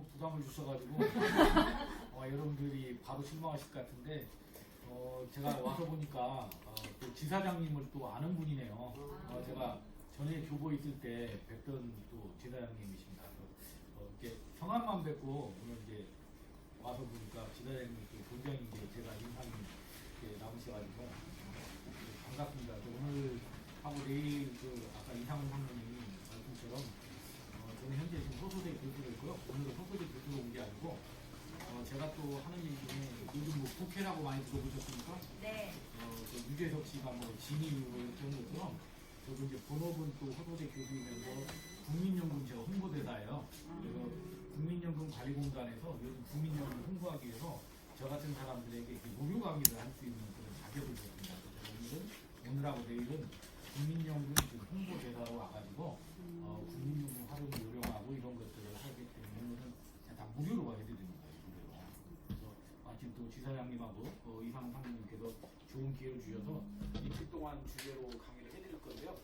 너무 부담을 주셔가지고 여러분들이 바로 실망하실 것 같은데 제가 와서 보니까 또 지사장님을 또 아는 분이네요. 제가 전에 교보 있을 때 뵀던 또 지사장님이십니다. 이렇게 성함만 뵙고 오늘 이제 와서 보니까 지사장님이 또 굉장히 이제 제가 인상이 남으셔가지고 반갑습니다. 오늘 하고 내일 아까 이상훈 상무님이 말씀처럼 저는 현재 지금 소소대 교수로 있고요. 오늘은 소소대 교수로 온 게 아니고 제가 또 하는 일 중에 요즘 뭐 국회라고 많이 들어보셨습니까? 네. 유재석 씨가 뭐 진입을 했던 것처럼 저도 이제 본업은 또 소소대 교수이면서 국민연금 제가 홍보대사예요. 그래서 국민연금 관리공단에서 요즘 국민연금 홍보하기 위해서 저 같은 사람들에게 무료 강의를 할 수 있는 그런 자격을 줬습니다. 그래서 오늘하고 내일은 국민연금 홍보대사로 와가지고 국민연금 활용을 요령하고 이런 것들을 하기 때문에 오늘은 다 무료로 해드리는 거예요. 무료로. 그래서 마침 또 지사장님하고 이상훈 상무님께서 좋은 기회를 주셔서 이틀 동안 주제로 강의를 해드릴 건데요.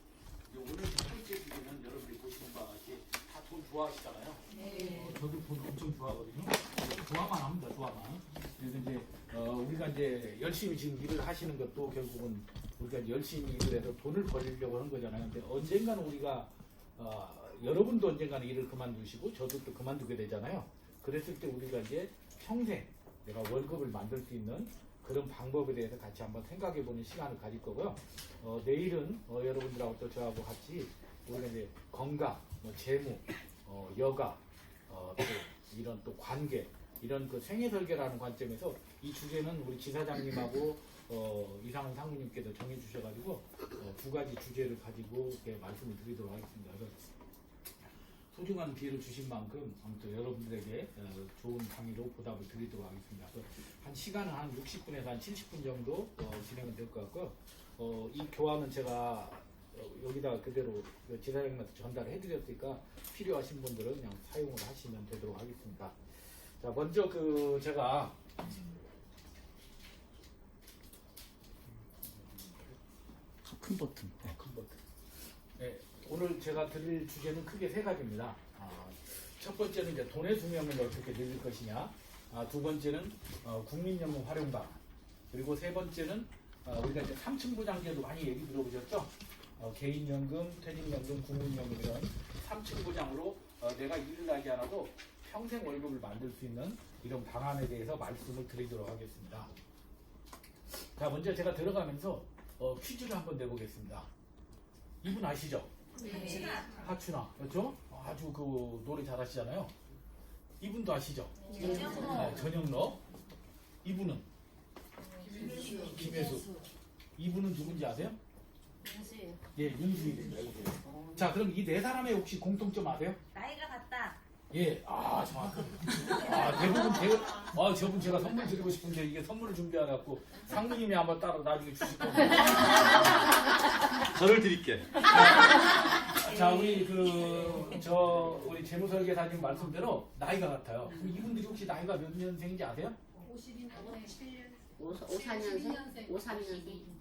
오늘 첫 번째 주제는 여러분들이 보시는 바와 같이 다 돈 좋아하시잖아요. 네. 저도 돈 엄청 좋아하거든요. 좋아만 합니다. 좋아만. 그래서 이제 우리가 이제 열심히 지금 일을 하시는 것도 결국은 우리가 이제 열심히 일을 해서 돈을 벌리려고 하는 거잖아요. 근데 언젠가는 우리가 여러분도 언젠가는 일을 그만두시고 저도 또 그만두게 되잖아요. 그랬을 때 우리가 이제 평생 내가 월급을 만들 수 있는 그런 방법에 대해서 같이 한번 생각해보는 시간을 가질 거고요. 내일은 여러분들하고 또 저하고 같이 우리가 이제 건강, 재무, 여가, 또 이런 또 관계, 이런 그 생애 설계라는 관점에서 이 주제는 우리 지사장님하고 이상훈 상무님께서 정해주셔가지고 두 가지 주제를 가지고 이렇게 말씀을 드리도록 하겠습니다. 그래서 소중한 기회를 주신 만큼 아무튼 여러분들에게 좋은 강의로 보답을 드리도록 하겠습니다. 한 시간은 한 60분에서 한 70분 정도 진행은 될 것 같고요. 이 교환은 제가 여기다가 그대로 지사장님한테 전달을 해드렸으니까 필요하신 분들은 그냥 사용을 하시면 되도록 하겠습니다. 자, 먼저 제가 큰 버튼. 큰 버튼. 네, 오늘 제가 드릴 주제는 크게 세 가지입니다. 첫 번째는 이제 돈의 수명을 어떻게 늘릴 것이냐, 두 번째는 국민연금 활용 방안, 그리고 세 번째는 우리가 이제 3층 보장제도 많이 얘기 들어보셨죠? 개인연금, 퇴직연금, 국민연금 이런 3층 보장으로 내가 일을 하지 않아도 평생 월급을 만들 수 있는 이런 방안에 대해서 말씀을 드리도록 하겠습니다. 자, 먼저 제가 들어가면서 퀴즈를 한번 내보겠습니다. 이분 아시죠? 네. 하춘아, 그렇죠? 아주 그 노래 잘하시잖아요. 이분도 아시죠? 전영록. 이분은 김혜수. 이분은 누군지 아세요? 윤수예요. 예, 윤수입니다. 자, 그럼 이 네 사람의 혹시 공통점 아세요? 나이가 같다. 예, 정확하네. 대부분 저분 제가 선물 드리고 싶은데 이게 선물을 준비해갖고 상무님이 아마 따로 나중에 주실 겁니다. 저를 드릴게. 자, 우리 우리 재무설계사님 말씀대로 나이가 같아요. 그럼 이분들이 혹시 나이가 몇 년생인지 아세요? 54년생? 53년생?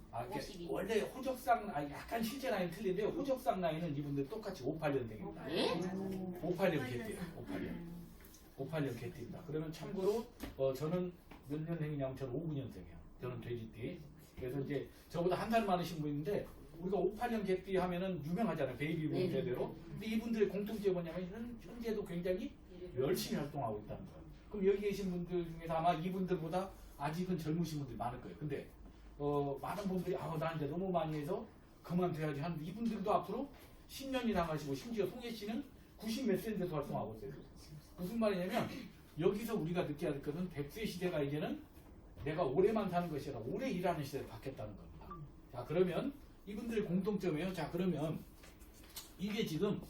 원래 호적상 약간 실제 나이는 틀린데 호적상 나이는 이분들 똑같이 58년생입니다. 예? 58년 개띠예요. 58년 개띠입니다. 그러면 참고로 저는 몇 년생이냐면 저는 59년생이에요. 저는 돼지띠. 그래서 이제 저보다 한 살 많으신 분인데 우리가 58년 개띠 하면은 유명하잖아요. 베이비붐 세대로. 근데 이분들의 공통점이 뭐냐면 현재도 굉장히 열심히 활동하고 있다는 거예요. 그럼 여기 계신 분들 중에서 아마 이분들보다 아직은 젊으신 분들이 많을 거예요. 근데 많은 분들이 나 이제 너무 많이 해서 그만둬야지 하는데 이분들도 앞으로 10년이 남아시고 심지어 송혜 씨는 90 몇 세인데도 활동하고 있어요. 무슨 말이냐면 여기서 우리가 느껴야 될 것은 100세 시대가 이제는 내가 오래만 사는 것이 아니라 오래 일하는 시대로 바뀌었다는 겁니다. 자, 그러면 이분들의 공통점이에요. 자, 그러면 이게 지금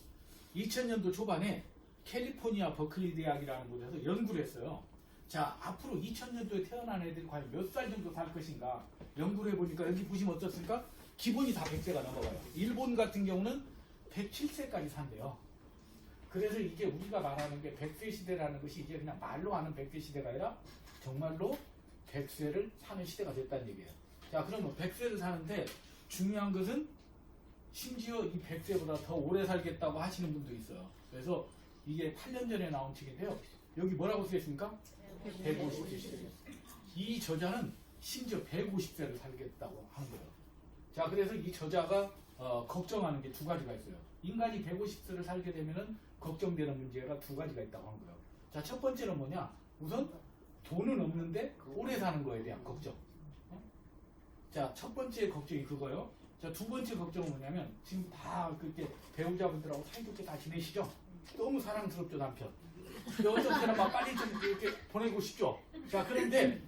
2000년도 초반에 캘리포니아 버클리 대학이라는 곳에서 연구를 했어요. 자, 앞으로 2000년도에 태어난 애들이 과연 몇 살 정도 살 것인가 연구를 해보니까 여기 보시면 어떻습니까? 기본이 다 100세가 넘어가요. 일본 같은 경우는 107세까지 산대요. 그래서 이게 우리가 말하는 게 100세 시대라는 것이 이제 그냥 말로 하는 100세 시대가 아니라 정말로 100세를 사는 시대가 됐다는 얘기예요. 자, 그러면 100세를 사는데 중요한 것은 심지어 이 100세보다 더 오래 살겠다고 하시는 분도 있어요. 그래서 이게 8년 전에 나온 책인데요. 여기 뭐라고 쓰였습니까? 150세. 이 저자는 심지어 150세를 살겠다고 하는 거예요. 자, 그래서 이 저자가 걱정하는 게 두 가지가 있어요. 인간이 150세를 살게 되면은 걱정되는 문제가 두 가지가 있다고 하는 거예요. 자, 첫 번째는 뭐냐? 우선 돈은 없는데 오래 사는 거에 대한 걱정. 자, 첫 번째 걱정이 그거요. 자, 두 번째 걱정은 뭐냐면 지금 다 그렇게 배우자분들하고 사이좋게 다 지내시죠? 너무 사랑스럽죠, 남편. 어떻게나 막 빨리 좀 이렇게 보내고 싶죠. 자, 그런데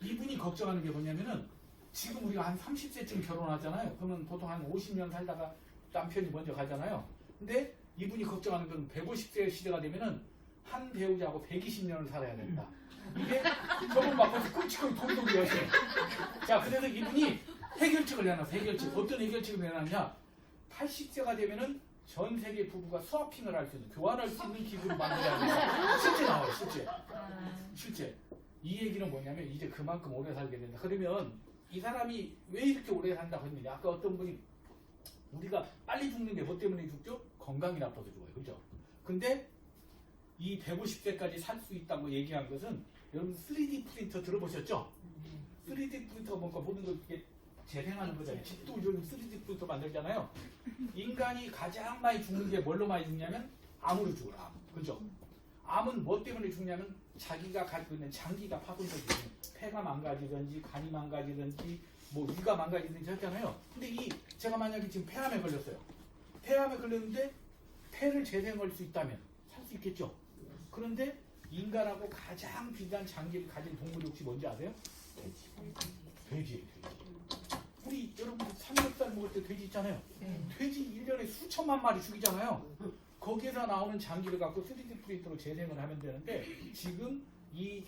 이분이 걱정하는 게 뭐냐면은 지금 우리가 한 30세쯤 결혼하잖아요. 그러면 보통 한 50년 살다가 남편이 먼저 가잖아요. 근데 이분이 걱정하는 건 150세 시대가 되면은 한 배우자하고 120년을 살아야 된다. 이게 저분 막 벌써 끔찍하게 돈독이 하시네. 자, 그래서 이분이 해결책을 내놨어. 해결책. 어떤 해결책을 내놨냐? 80세가 되면은 전 세계 부부가 스와핑을 할 수 있는, 교환할 수 있는 기구를 만들어야 된다. 실제 나와요, 실제. 실제. 이 얘기는 뭐냐면 이제 그만큼 오래 살게 된다. 그러면 이 사람이 왜 이렇게 오래 산다고 했느냐? 아까 어떤 분이 우리가 빨리 죽는 게 뭐 때문에 죽죠? 건강이 나빠서 죽어요. 그죠? 근데 이 150세까지 살 수 있다고 얘기한 것은 여러분 3D 프린터 들어보셨죠? 3D 프린터가 뭔가 모든 걸 이렇게 재생하는 거잖아요. 집도 요즘 3D 프린터 만들잖아요. 인간이 가장 많이 죽는 게 뭘로 많이 죽냐면 암으로 죽어요. 암. 그죠? 암은 뭐 때문에 죽냐면 자기가 가지고 있는 장기가 파손되기 때문에 폐가 망가지든지 간이 망가지든지 뭐 위가 망가지든지 하잖아요. 근데 제가 만약에 지금 폐암에 걸렸어요. 폐암에 걸렸는데 폐를 재생할 수 있다면 살 수 있겠죠. 그런데 인간하고 가장 비슷한 장기를 가진 동물이 혹시 뭔지 아세요? 돼지. 우리 여러분 삼겹살 먹을 때 돼지 있잖아요. 돼지 1년에 수천만 마리 죽이잖아요. 거기에서 나오는 장기를 갖고 3D 프린터로 재생을 하면 되는데 지금 이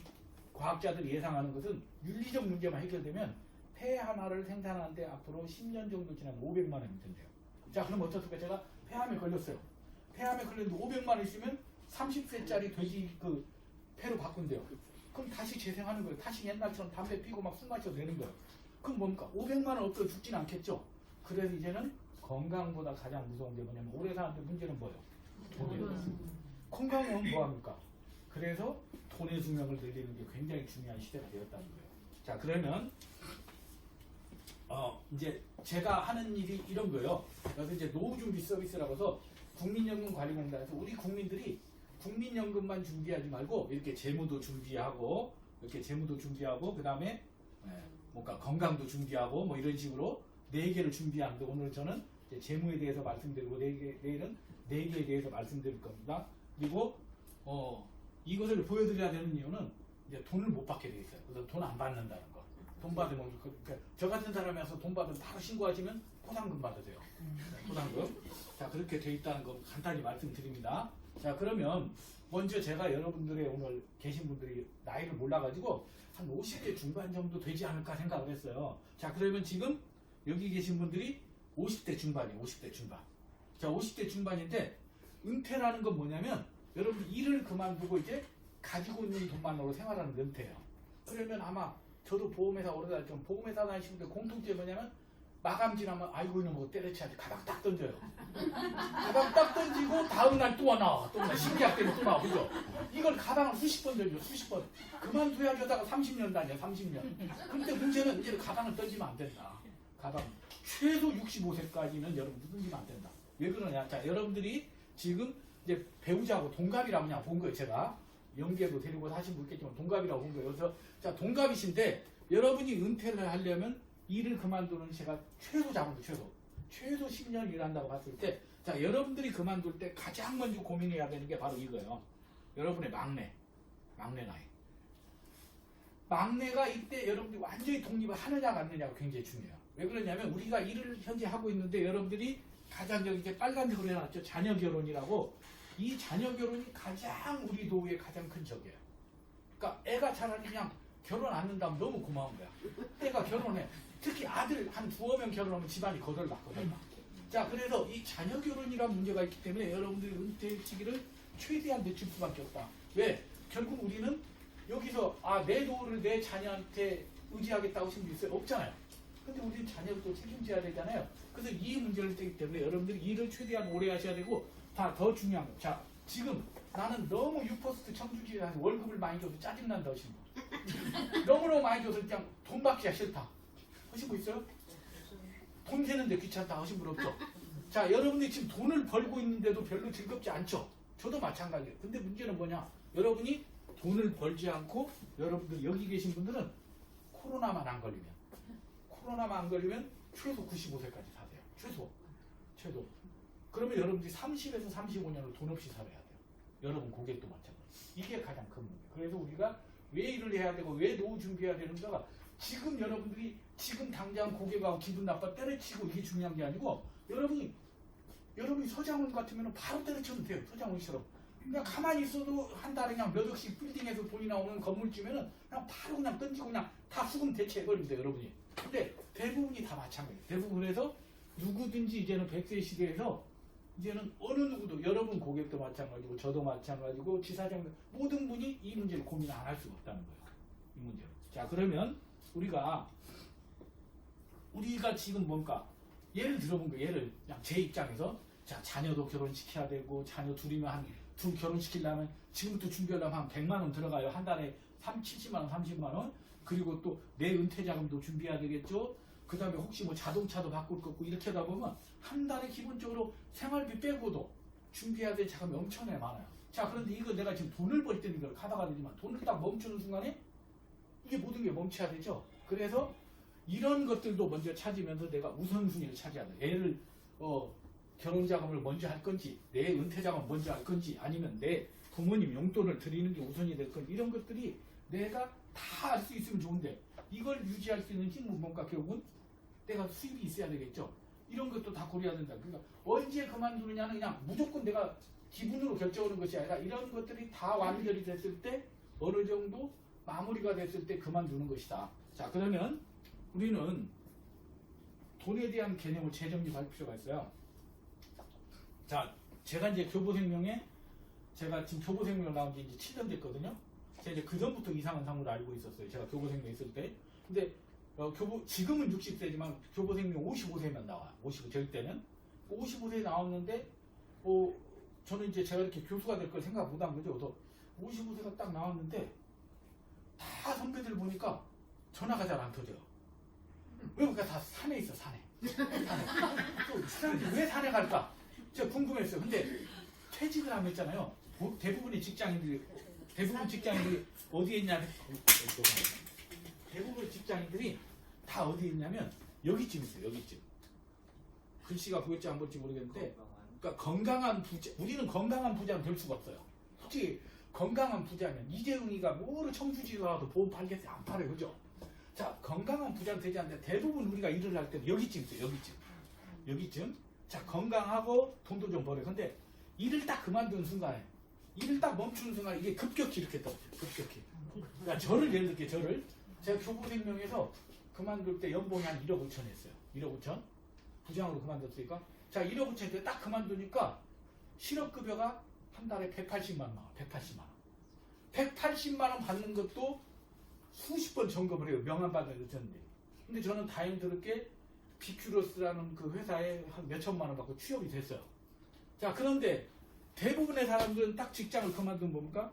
과학자들이 예상하는 것은 윤리적 문제만 해결되면 폐 하나를 생산하는데 앞으로 10년 정도 지나면 500만 원이 된대요. 자, 그럼 어떻습니까? 제가 폐암에 걸렸어요. 폐암에 걸렸는데 500만 원 있으면 30세짜리 돼지 그 폐로 바꾼대요. 그럼 다시 재생하는 거예요. 다시 옛날처럼 담배 피고 막 술 마셔도 되는 거예요. 그럼 뭡니까? 500만 원 없어도 죽진 않겠죠. 그래서 이제는 건강보다 가장 무서운 게 뭐냐면 오래 사는데 문제는 뭐예요? 돈이에요. 건강은 뭐합니까? 그래서 돈의 수명을 늘리는 게 굉장히 중요한 시대가 되었다는 거예요. 자, 그러면 이제 제가 하는 일이 이런 거예요. 그래서 이제 노후준비 서비스라고 해서 국민연금관리공단에서 우리 국민들이 국민연금만 준비하지 말고 이렇게 재무도 준비하고 그 다음에 뭔가 건강도 준비하고 뭐 이런 식으로 4개를 준비하는데 오늘 저는 이제 재무에 대해서 말씀드리고 내일은 4개에 대해서 말씀드릴 겁니다. 그리고 이것을 보여드려야 되는 이유는 이제 돈을 못 받게 돼 있어요. 그래서 돈 안 받는다는 거. 돈 받으면 그러니까 저 같은 사람이 와서 돈 받으면 바로 신고하시면 포상금 받으세요. 포상금. 자, 그렇게 돼 있다는 거 간단히 말씀드립니다. 자, 그러면 먼저 제가 여러분들의 오늘 계신 분들이 나이를 몰라가지고 한 50대 중반 정도 되지 않을까 생각을 했어요. 자, 그러면 지금 여기 계신 분들이 50대 중반이에요. 50대 중반. 자, 50대 중반인데 은퇴라는 건 뭐냐면 여러분 일을 그만두고 이제 가지고 있는 돈만으로 생활하는 게 은퇴예요. 그러면 아마 저도 보험회사 오래 다녔지만 보험회사 다니시는 데 공통점이 뭐냐면 마감 지나면 아이고 이놈 뭐 때려쳐야지 가방 딱 던져요. 가방 딱 던지고 다음날 또 나와. 또 나와. 신계약 때문에 또 나와. 그죠? 이걸 가방을 수십 번 던져. 수십 번. 그만둬야지 하다가 30년 다녀. 30년. 근데 문제는 이제 가방을 던지면 안 된다. 가방. 최소 65세까지는 여러분 던지면 안 된다. 왜 그러냐? 자, 여러분들이 지금 이제 배우자하고 동갑이라고 그냥 본 거예요. 제가. 연계도 데리고 사신 분 있겠지만 동갑이라고 본 거예요. 그래서 자, 동갑이신데 여러분이 은퇴를 하려면 일을 그만두는 제가 최소 잡은 거 최소 10년 일한다고 봤을 때 자, 여러분들이 그만둘 때 가장 먼저 고민해야 되는 게 바로 이거예요. 여러분의 막내 나이. 막내가 이때 여러분들이 완전히 독립을 하느냐 마느냐가 굉장히 중요해요. 왜 그러냐면 우리가 일을 현재 하고 있는데 여러분들이 가장 여기 이제 빨간색으로 해놨죠. 자녀 결혼이라고. 이 자녀 결혼이 가장 우리 노후의 가장 큰 적이에요. 그러니까 애가 차라리 그냥 결혼 안 한다면 너무 고마운 거야. 애가 결혼해. 특히 아들 한 2-3명 결혼하면 집안이 거덜났거든. 자, 그래서 이 자녀 결혼이라는 문제가 있기 때문에 여러분들이 은퇴 시기를 최대한 늦출 수밖에 없다. 왜? 결국 우리는 여기서 내 노후를 내 자녀한테 의지하겠다고 하시는 분 있어요? 없잖아요. 근데 우리는 자녀를 또 책임져야 되잖아요. 그래서 이 문제를 뜨기 때문에 여러분들이 일을 최대한 오래 하셔야 되고 더 중요한 거. 자, 지금 나는 너무 유포스트 청주지에서 월급을 많이 줘서 짜증난다 하신 분. 너무너무 많이 줘서 그냥 돈 받기가 싫다 하신 분 있어요? 돈 세는데 귀찮다 하신 분 없죠? 자, 여러분이 지금 돈을 벌고 있는데도 별로 즐겁지 않죠? 저도 마찬가지예요. 근데 문제는 뭐냐? 여러분이 돈을 벌지 않고 여러분들 여기 계신 분들은 코로나만 안 걸리면 최소 95세까지 사세요. 최소. 그러면 여러분들이 30에서 35년을 돈 없이 살아야 돼요. 여러분 고객도 마찬가지. 이게 가장 큰 문제. 그래서 우리가 왜 일을 해야 되고 왜 노후 준비해야 되는가가 지금 여러분들이 지금 당장 고객하고 기분 나빠 때려치고 이게 중요한 게 아니고 여러분이 서장훈 같으면 바로 때려쳐도 돼요. 서장훈처럼. 그냥 가만히 있어도 한 달에 그냥 몇 억씩 빌딩에서 돈이 나오는 건물주면은 그냥 바로 그냥 던지고 그냥 다 수금 대체해버립니다. 여러분이. 근데 대부분이 다 마찬가지예요. 대부분에서 누구든지 이제는 100세 시대에서 이제는 어느 누구도 여러분 고객도 마찬가지고 저도 마찬가지고 지사장 모든 분이 이 문제를 고민 안 할 수가 없다는 거예요. 이 문제를. 자, 그러면 우리가 지금 뭔가 예를 들어본 거예요. 예를 그냥 제 입장에서 자, 자녀도 결혼시켜야 되고 자녀 둘이면 둘 결혼시키려면 지금부터 준비하려면 한 100만 원 들어가요. 한 달에 70만 원, 30만 원. 그리고 또 내 은퇴 자금도 준비해야 되겠죠. 그 다음에 혹시 뭐 자동차도 바꿀 거고 이렇게 하다 보면 한 달에 기본적으로 생활비 빼고도 준비해야 될 자금이 엄청나게 많아요. 자, 그런데 이거 내가 지금 돈을 벌 때는 이걸 가다가 되지만 돈을 딱 멈추는 순간에 이게 모든 게 멈춰야 되죠. 그래서 이런 것들도 먼저 찾으면서 내가 우선순위를 차지해야 돼. 애를 결혼 자금을 먼저 할 건지 내 은퇴 자금을 먼저 할 건지 아니면 내 부모님 용돈을 드리는 게 우선이 될 건지 이런 것들이 내가 다 알 수 있으면 좋은데 이걸 유지할 수 있는 힘은 뭔가 결국은 내가 수입이 있어야 되겠죠. 이런 것도 다 고려해야 된다. 그러니까 언제 그만두느냐는 그냥 무조건 내가 기분으로 결정하는 것이 아니라 이런 것들이 다 완결이 됐을 때 어느 정도 마무리가 됐을 때 그만두는 것이다. 자, 그러면 우리는 돈에 대한 개념을 재정립할 필요가 있어요. 자, 제가 이제 교보생명에 제가 지금 교보생명 나온 지 이제 7년 됐거든요. 제가 이제 그 전부터 이상한 상무를 알고 있었어요. 제가 교보생명 있을 때. 근데 지금은 60세지만 교보생명 55세면 나와요. 55 저희 때는 55세에 나왔는데 저는 이제 제가 이렇게 교수가 될 걸 생각 못 한 거죠. 그래서 55세가 딱 나왔는데 다 선배들 보니까 전화가 잘 안 터져요. 왜 그러니까 다 산에 있어, 산에. 또 사람들이 왜 산에 갈까? 제가 궁금했어요. 근데 퇴직을 하면 있잖아요. 대부분 직장인들이 어디에 있냐면 대부분 직장인들이 다 어디에 있냐면 여기쯤 있어요. 여기쯤. 글씨가 보일지 안 보일지 모르겠는데 그러니까 건강한 부자, 우리는 건강한 부자는 될 수가 없어요. 솔직히 건강한 부자면 이재용이가 뭐를 청주지도 와도 보험 팔겠어요? 안 팔아요. 그죠? 자, 건강한 부자는 되지 않는데 대부분 우리가 일을 할 때는 여기쯤 있어요. 여기쯤. 자, 건강하고 돈도 좀 벌어요. 근데 일을 딱 그만두는 순간에 일을 딱 멈추는 순간에 이게 급격히 이렇게 떨어져요. 급격히. 그러니까 예를 들게 제가 교보생명에서 그만둘 때 연봉이 한 1억 5천 했어요. 1억 5천? 부장으로 그만뒀으니까. 자, 1억 5천 때 딱 그만두니까 실업급여가 한 달에 180만 원 나와. 180만 원. 180만 원 받는 것도 수십 번 점검을 해요. 명함받는 늦었는데. 근데 저는 다행스럽게 비큐러스라는 그 회사에 한 몇천만 원 받고 취업이 됐어요. 자, 그런데 대부분의 사람들은 딱 직장을 그만두면 뭡니까?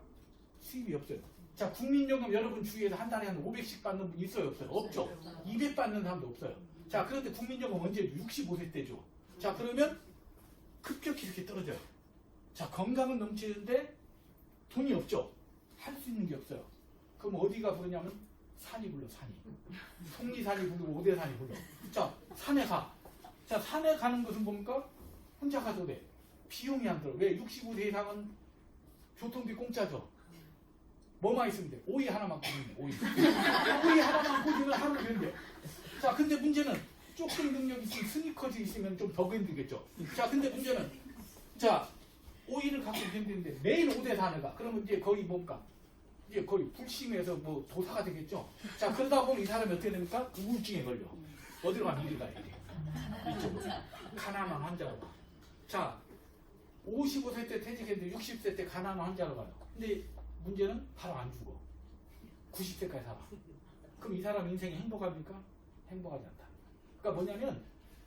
수입이 없어요. 자, 국민연금 여러분 주위에서 한 달에 한 500씩 받는 분 있어요? 없어요? 없죠. 200 받는 사람도 없어요. 자, 그런데 국민연금 언제 65세 때죠. 자, 그러면 급격히 이렇게 떨어져요. 자, 건강은 넘치는데 돈이 없죠. 할 수 있는 게 없어요. 그럼 어디가 부르냐면 산이 불러, 산이. 속리산이 부르고 오대산이 불러. 자, 산에 가. 자, 산에 가는 것은 뭡니까? 혼자 가도 돼. 비용이 안 들어. 왜? 65세 이상은 교통비 공짜죠. 뭐만 있으면 돼. 오이 하나만 꽂으면 돼. 오이 하나만 꽂으면 하루 된대. 자, 근데 문제는 조금 능력 있으면 스니커즈 있으면 좀 더 힘들겠죠. 자, 근데 문제는 자, 오이를 갖고 힘든데 매일 오대산에 가. 그러면 이제 거의 뭡니까? 이제 거의 불심해서 뭐 도사가 되겠죠. 자, 그러다 보면 이 사람이 어떻게 됩니까? 우울증에 걸려. 어디로 가면 이리 가야 돼. 이쪽으로. 가난한 환자로 가. 자, 55세 때 퇴직했는데 60세 때 가난한 환자로 가요. 근데 문제는 바로 안 죽어. 90세까지 살아. 그럼 이 사람 인생이 행복합니까? 행복하지 않다. 그러니까 뭐냐면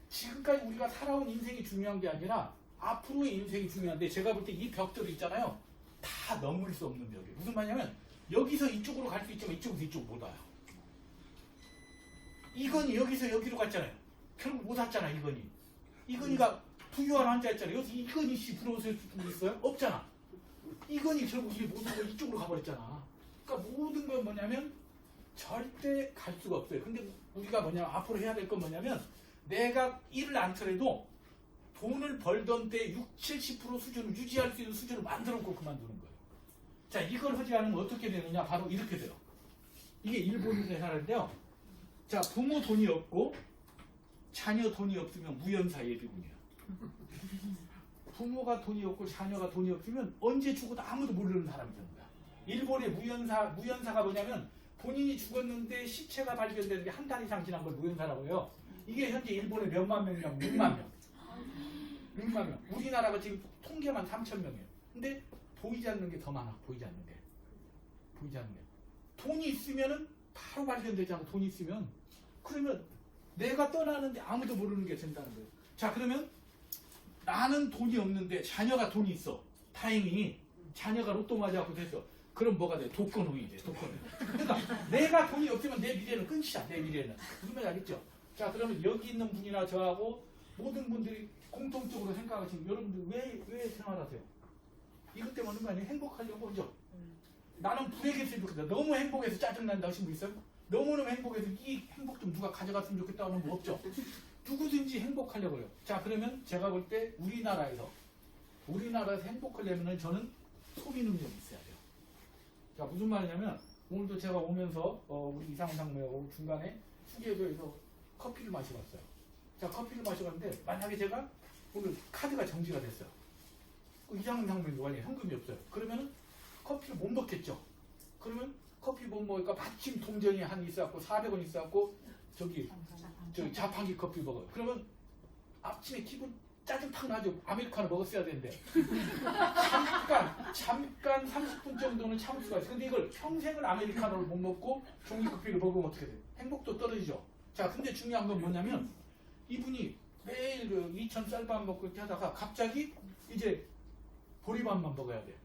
지금까지 우리가 살아온 인생이 중요한 게 아니라 앞으로의 인생이 중요한데 제가 볼 때 이 벽들 있잖아요. 다 넘을 수 없는 벽이에요. 무슨 말이냐면 여기서 이쪽으로 갈 수 있지만 이쪽에서 이쪽으로 못 와요. 이건이 여기서 여기로 갔잖아요. 결국 못 왔잖아. 이건이가 부유한 환자였잖아요. 여기서 이건이 씨 부러웠을 수 있어요? 없잖아. 이건이 결국 이 모든 거 이쪽으로 가버렸잖아. 그러니까 모든 건 뭐냐면 절대 갈 수가 없어요. 근데 우리가 뭐냐면 앞으로 해야 될 건 뭐냐면 내가 일을 안 하더라도 돈을 벌던 때 60, 70% 수준을 유지할 수 있는 수준을 만들어 놓고 그만두는 거예요. 자, 이걸 하지 않으면 어떻게 되느냐? 바로 이렇게 돼요. 이게 일본인의 사례인데요. 자, 부모 돈이 없고 자녀 돈이 없으면 무연사 예비군이에요. 부모가 돈이 없고 자녀가 돈이 없으면 언제 죽어도 아무도 모르는 사람이 되는 거야. 일본의 무연사가 뭐냐면 본인이 죽었는데 시체가 발견되는 게 한 달 이상 지난 걸 무연사라고 해요. 이게 현재 일본의 몇만 명이냐면 6만 명. 6만 명. 우리나라가 지금 통계만 3천 명이에요. 근데 보이지 않는 게 더 많아. 보이지 않는 게. 돈이 있으면은 바로 발견되잖아. 돈이 있으면. 그러면 내가 떠나는데 아무도 모르는 게 된다는 거예요. 자, 그러면 나는 돈이 없는데 자녀가 돈이 있어. 다행히 자녀가 로또 맞아갖고 됐어. 그럼 뭐가 돼? 독거노인이 돼. 독거노인. 그러니까 내가 돈이 없으면 내 미래는 끝이야. 내 미래는. 무슨 말인지 알겠죠? 자, 그러면 여기 있는 분이나 저하고 모든 분들이 공통적으로 생각하시는 여러분들 왜 생활하세요? 이것 때문에 하는 거 아니에요? 행복하려고 하죠? 나는 불행했으면 좋겠다. 너무 행복해서 짜증난다 하신 분 있어요? 너무너무 행복해서 이 행복 좀 누가 가져갔으면 좋겠다 하는 분 없죠? 누구든지 행복하려고 해요. 자, 그러면 제가 볼 때 우리나라에서 행복하려면 저는 소비 능력이 있어야 돼요. 자, 무슨 말이냐면 오늘도 제가 오면서 우리 이상훈 상무하고 중간에 휴게소에서 커피를 마셔봤어요. 자, 커피를 마셔봤는데 만약에 제가 오늘 카드가 정지가 됐어요. 이상훈 상무님 원래 현금이 없어요. 그러면은 커피를 못 먹겠죠. 그러면 커피 못 먹으니까 마침 동전이 한 있어갖고 400원 있어갖고 저기 자판기 커피 먹어요. 그러면 아침에 기분 짜증 팍 나죠. 아메리카노 먹었어야 되는데 잠깐 30분 정도는 참을 수가 있어요. 근데 이걸 평생을 아메리카노를 못 먹고 종이커피를 먹으면 어떻게 돼요? 행복도 떨어지죠. 자, 근데 중요한 건 뭐냐면 이분이 매일 그 2,000 쌀밥 먹고 이렇게 하다가 갑자기 이제 보리밥만 먹어야 돼요.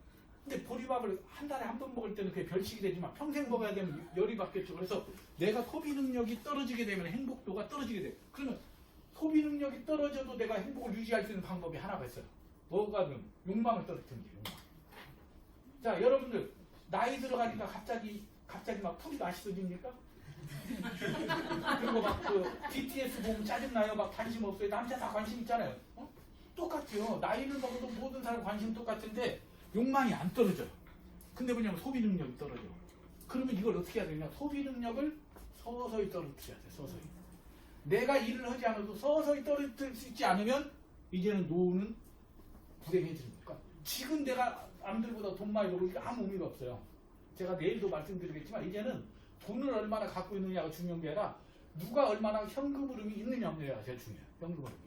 근데 보리밥을 한 달에 한 번 먹을 때는 그게 별식이 되지만 평생 먹어야 되면 열이 받겠죠. 그래서 내가 소비 능력이 떨어지게 되면 행복도가 떨어지게 돼요. 그러면 소비 능력이 떨어져도 내가 행복을 유지할 수 있는 방법이 하나가 있어요. 뭐가 그럼? 욕망을 떨어뜨리는 게 욕망. 자, 여러분들 나이 들어가니까 갑자기 막 풀이 맛있어집니까? 그리고 막 그 BTS 보면 짜증나요. 막 관심 없어요. 남자 다 관심 있잖아요. 똑같아요. 나이를 먹어도 모든 사람 관심 똑같은데 욕망이 안 떨어져요. 근데 뭐냐면 소비 능력이 떨어져. 그러면 이걸 어떻게 해야 되냐? 소비 능력을 서서히 떨어뜨려야 돼. 서서히. 내가 일을 하지 않아도 서서히 떨어뜨릴 수 있지 않으면 이제는 노후는 불행해지는 거니까. 지금 내가 남들보다 돈 많이 벌으니까 아무 의미가 없어요. 제가 내일도 말씀드리겠지만 이제는 돈을 얼마나 갖고 있느냐가 중요한 게 아니라 누가 얼마나 현금 흐름이 있느냐 없느냐가 제일 중요해요. 현금 흐름이.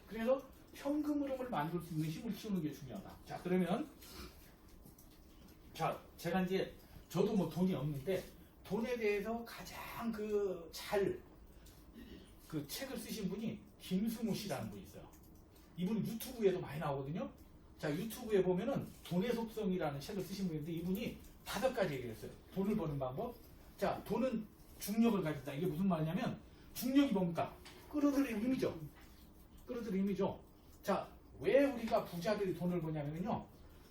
그래서 현금 흐름을 만들 수 있는 힘을 키우는 게 중요하다. 자, 그러면 자, 제가 이제 저도 뭐 돈이 없는데 돈에 대해서 가장 그 책을 쓰신 분이 김승우 씨라는 분이 있어요. 이분은 유튜브에도 많이 나오거든요. 자, 유튜브에 보면은 돈의 속성이라는 책을 쓰신 분인데 이분이 5가지 얘기했어요. 돈을 버는 방법. 자, 돈은 중력을 가진다. 이게 무슨 말이냐면 중력이 뭡니까? 끌어들이는 힘이죠. 끌어들이는 힘이죠. 자, 왜 우리가 부자들이 돈을 버냐면요.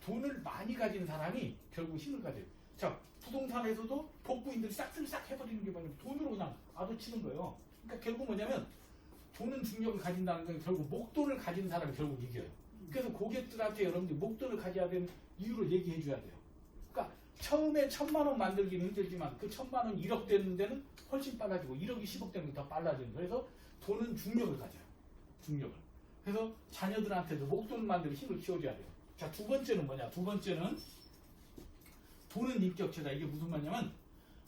돈을 많이 가진 사람이 결국 힘을 가져요. 자, 부동산에서도 복부인들이 싹쓸싹 해버리는 게 뭐냐면 돈으로 그냥 아도치는 거예요. 그러니까 결국 뭐냐면 돈은 중력을 가진다는 건 결국 목돈을 가진 사람이 결국 이겨요. 그래서 고객들한테 여러분들이 목돈을 가져야 되는 이유를 얘기해 줘야 돼요. 그러니까 처음에 1,000만 원 만들기는 힘들지만 그 1,000만 원 1억 되는 데는 훨씬 빨라지고 1억이 10억 되는 게 더 빨라지는 거예요. 그래서 돈은 중력을 가져요. 중력을. 그래서 자녀들한테도 목돈을 만들 힘을 키워줘야 돼요. 자, 두 번째는 뭐냐? 두 번째는 돈은 인격체다. 이게 무슨 말이냐면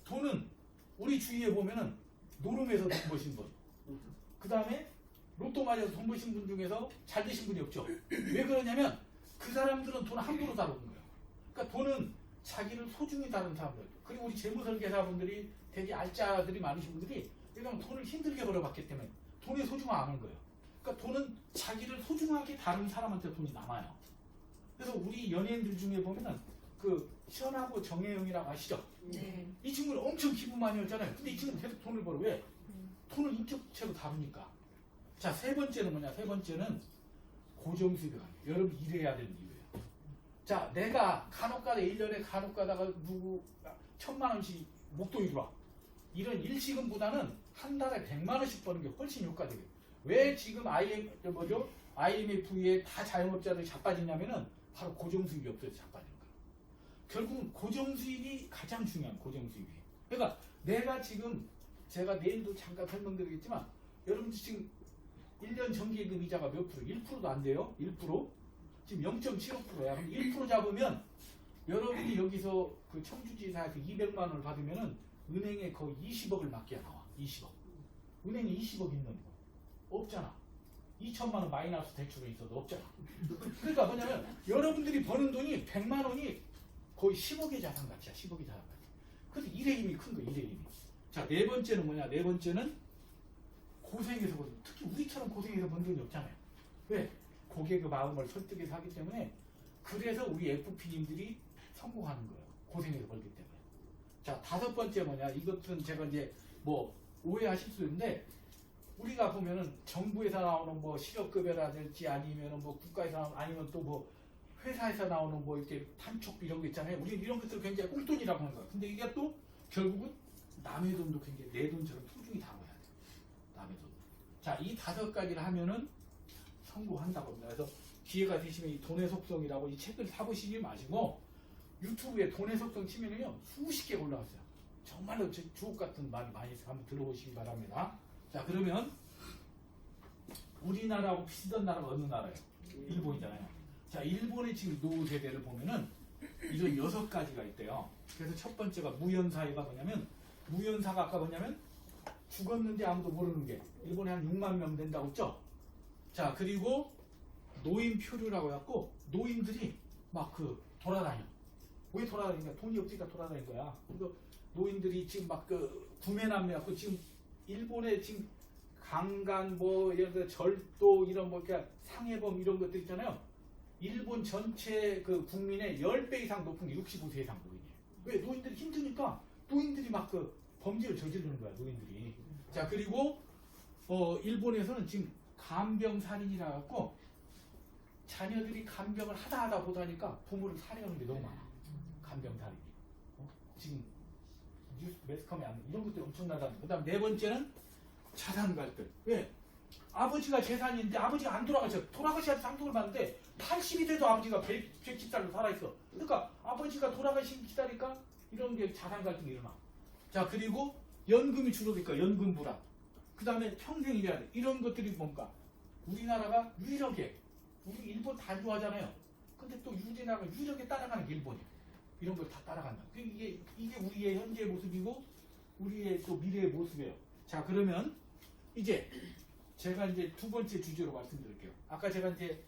돈은 우리 주위에 보면은 노름에서 돈 버신 분, 그 다음에 로또 맞아서 돈 버신 분 중에서 잘 되신 분이 없죠. 왜 그러냐면 그 사람들은 돈을 함부로 다루는 거예요. 그러니까 돈은 자기를 소중히 다루는 사람들. 그리고 우리 재무설계사분들이 되게 알짜들이 많으신 분들이 이건 돈을 힘들게 벌어봤기 때문에 돈의 소중함 아는 거예요. 그러니까 돈은 자기를 소중하게 다룬 사람한테 돈이 남아요. 그래서 우리 연예인들 중에 보면은 그 시원하고 정혜영이라고 아시죠? 네. 이 친구는 엄청 기부 많이 했잖아요. 근데 이 친구는 계속 돈을 벌어. 왜? 돈을 인격체로 다루니까. 자, 세 번째는 뭐냐? 세 번째는 고정수입이 가요. 여러분 일해야 되는 이유예요. 자, 내가 간혹가다 1년에 간혹가다가 누구 1,000만 원씩 목돈이 들어와. 이런 일시금보다는 한 달에 100만 원씩 버는 게 훨씬 효과적이에요. 왜 지금 IMF에 다 자영업자들이 자빠지냐면은 바로 고정수입이 없어서 자빠지는 거예요. 결국은 고정수입이 가장 중요한 고정수입이. 그러니까 내가 지금 제가 내일도 잠깐 설명드리겠지만 여러분들 지금 1년 정기예금 이자가 몇 프로? 1%도 안 돼요. 1%? 지금 0.75%야. 그럼 1% 잡으면 여러분이 여기서 그 청주지사에서 200만 원을 받으면은 은행에 거의 20억을 맡겨야 나와. 20억. 은행에 20억 있는 거 없잖아. 2천만 원 마이너스 대출은 있어도 없잖아. 그러니까 뭐냐면 여러분들이 버는 돈이 100만 원이 거의 10억의 자산가치야. 10억의 자산가치. 그래서 일의 힘이 큰 거야. 일의 힘이. 자, 네 번째는 뭐냐? 네 번째는 고생해서 버는, 특히 우리처럼 고생해서 번 돈이 없잖아요. 왜? 고객의 마음을 설득해서 하기 때문에. 그래서 우리 FP님들이 성공하는 거예요. 고생해서 벌기 때문에. 자, 다섯 번째 뭐냐? 이것은 제가 이제 뭐 오해하실 수 있는데, 우리가 보면은 정부에서 나오는 뭐 실업급여라든지 아니면은 뭐 국가에서 나오는, 아니면 또 뭐 회사에서 나오는 뭐 이렇게 단축 이런 거 있잖아요. 우리 이런 것들 굉장히 꽁돈이라고 하는 거야. 근데 이게 또 결국은 남의 돈도 굉장히 내 돈처럼 소중히 다뤄야 돼. 남의 돈. 자, 이 다섯 가지를 하면은 성공한다고 합니다. 그래서 기회가 되시면 이 돈의 속성이라고 이 책을 사보시지 마시고 유튜브에 돈의 속성 치면은요 수십 개 올라왔어요. 정말로 주옥 같은 말 많이 한번 들어보시기 바랍니다. 자, 그러면 우리나라하고 비슷한 나라가 어느 나라예요? 일본이잖아요. 자, 일본의 지금 노후 세대를 보면은 이런 6가지가 있대요. 그래서 첫 번째가 무연사회가 뭐냐면, 무연사가 아까 뭐냐면 죽었는데 아무도 모르는 게 일본에 한 6만 명 된다고 했죠? 자, 그리고 노인 표류라고 해갖고 노인들이 막 그 돌아다녀. 왜 돌아다니냐? 돈이 없으니까 돌아다닌 거야. 그래서 노인들이 지금 막 그 구매남매갖고 지금 일본에 지금 강간 뭐 이런 거 절도 이런 뭐 그러니까 상해범 이런 것들 있잖아요. 일본 전체 그 국민의 10배 이상 높은 게 65세 이상 노인이에요. 왜? 노인들이 힘드니까 노인들이 막 그 범죄를 저지르는 거야, 노인들이. 자, 그리고 일본에서는 지금 간병살인이라 갖고 자녀들이 간병을 하다 보다니까 부모를 살해하는 게 너무 많아. 간병살인이. 지금 뉴스 매스컴에 안 이런 것들이 엄청나다는. 그다음 네 번째는 자산 갈등. 왜? 아버지가 재산인데 아버지가 안 돌아가셔. 돌아가셔야 상속을 받는데 80이 돼도 아버지가 110살로 살아있어. 그러니까 아버지가 돌아가시기 기다리니까 이런 게 자산 갈등이 일어나. 자, 그리고 연금이 줄어드니까 연금 불안. 그 다음에 평생 일해야 돼. 이런 것들이 뭔가 우리나라가 유일하게, 우리 일본 다 좋아하잖아요. 근데 또 우리나라가 유일하게 따라가는 게 일본이에요. 이런 걸 다 따라간다. 이게 우리의 현재 모습이고 우리의 또 미래의 모습이에요. 자, 그러면 이제 제가 이제 두 번째 주제로 말씀드릴게요. 아까 제가 이제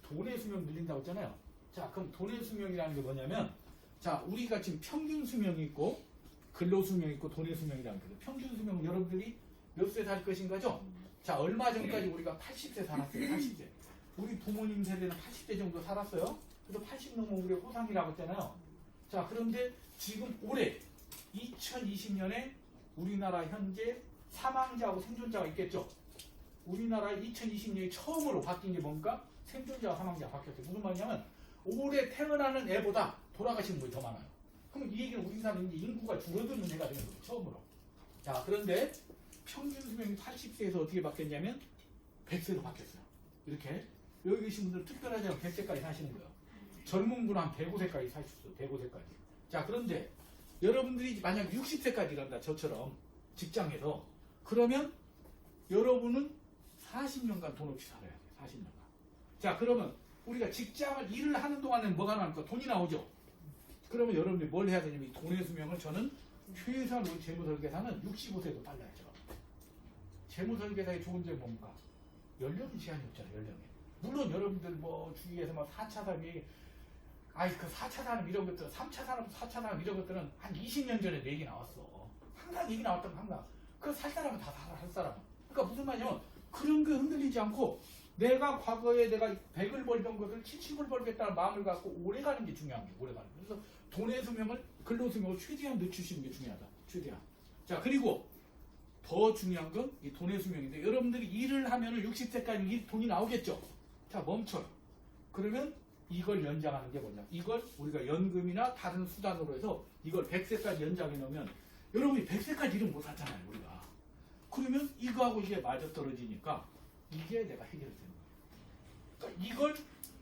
돈의 수명 늘린다고 했잖아요. 자, 그럼 돈의 수명이라는 게 뭐냐면, 자, 우리가 지금 평균 수명이 있고 근로 수명이 있고 돈의 수명이라는 거예요. 평균 수명은 여러분들이 몇 세 살 것인가죠? 자, 얼마 전까지 우리가 80세 살았어요. 80세. 우리 부모님 세대는 80세 정도 살았어요. 그래서 80 넘으면 우리 호상이라고 했잖아요. 자, 그런데 지금 올해 2020년에 우리나라 현재 사망자하고 생존자가 있겠죠. 우리나라 2020년에 처음으로 바뀐 게 뭔가 생존자와 사망자가 바뀌었어요. 무슨 말이냐면 올해 태어나는 애보다 돌아가시는 분이 더 많아요. 그럼 이 얘기는 우리나라 이제 인구가 줄어드는 애가 되는 거죠. 처음으로. 자, 그런데 평균 수명이 80세에서 어떻게 바뀌었냐면 100세로 바뀌었어요. 이렇게 여기 계신 분들 특별하지 않고 100세까지 사시는 거예요. 젊은 분은 한 105세까지 사셨어요. 105세까지. 자, 그런데 여러분들이 만약 60세까지 간다. 저처럼 직장에서. 그러면 여러분은 40년간 돈 없이 살아야 돼요. 40년간. 자, 그러면 우리가 직장을 일을 하는 동안에 뭐가 나올까? 돈이 나오죠. 그러면 여러분들이 뭘 해야 되냐면 이 돈의 수명을 저는 최소한 우리 재무설계사는 65세도 빨라야죠. 재무설계사의 좋은 점이 뭡니까? 연령이 제한이 없잖아요. 연령에. 물론 여러분들 뭐 주위에서 막 4차 산업이 그 4차 산업 이런 것들, 3차 산업, 4차 산업 이런 것들은 한 20년 전에 얘기 나왔어. 항상 얘기 나왔던 항상. 그거 살 사람은 다 살 사람은. 그러니까 무슨 말이냐면 그런 거 흔들리지 않고 내가 과거에 내가 100을 벌던 것을 70을 벌겠다는 마음을 갖고 오래 가는 게 중요한 게 오래 가는 거예요. 그래서 돈의 수명을 근로 수명을 최대한 늦추시는 게 중요하다. 최대한. 자, 그리고 더 중요한 건 이 돈의 수명인데 여러분들이 일을 하면은 60세까지 이 돈이 나오겠죠. 자, 멈춰요. 그러면 이걸 연장하는 게 뭐냐? 이걸 우리가 연금이나 다른 수단으로 해서 이걸 100세까지 연장해 놓으면 여러분이 100세까지 일을 못 하잖아요, 우리가. 그러면 이거하고 이게 맞아떨어지니까 이게 내가 해결되는 거예요. 그러니까 이걸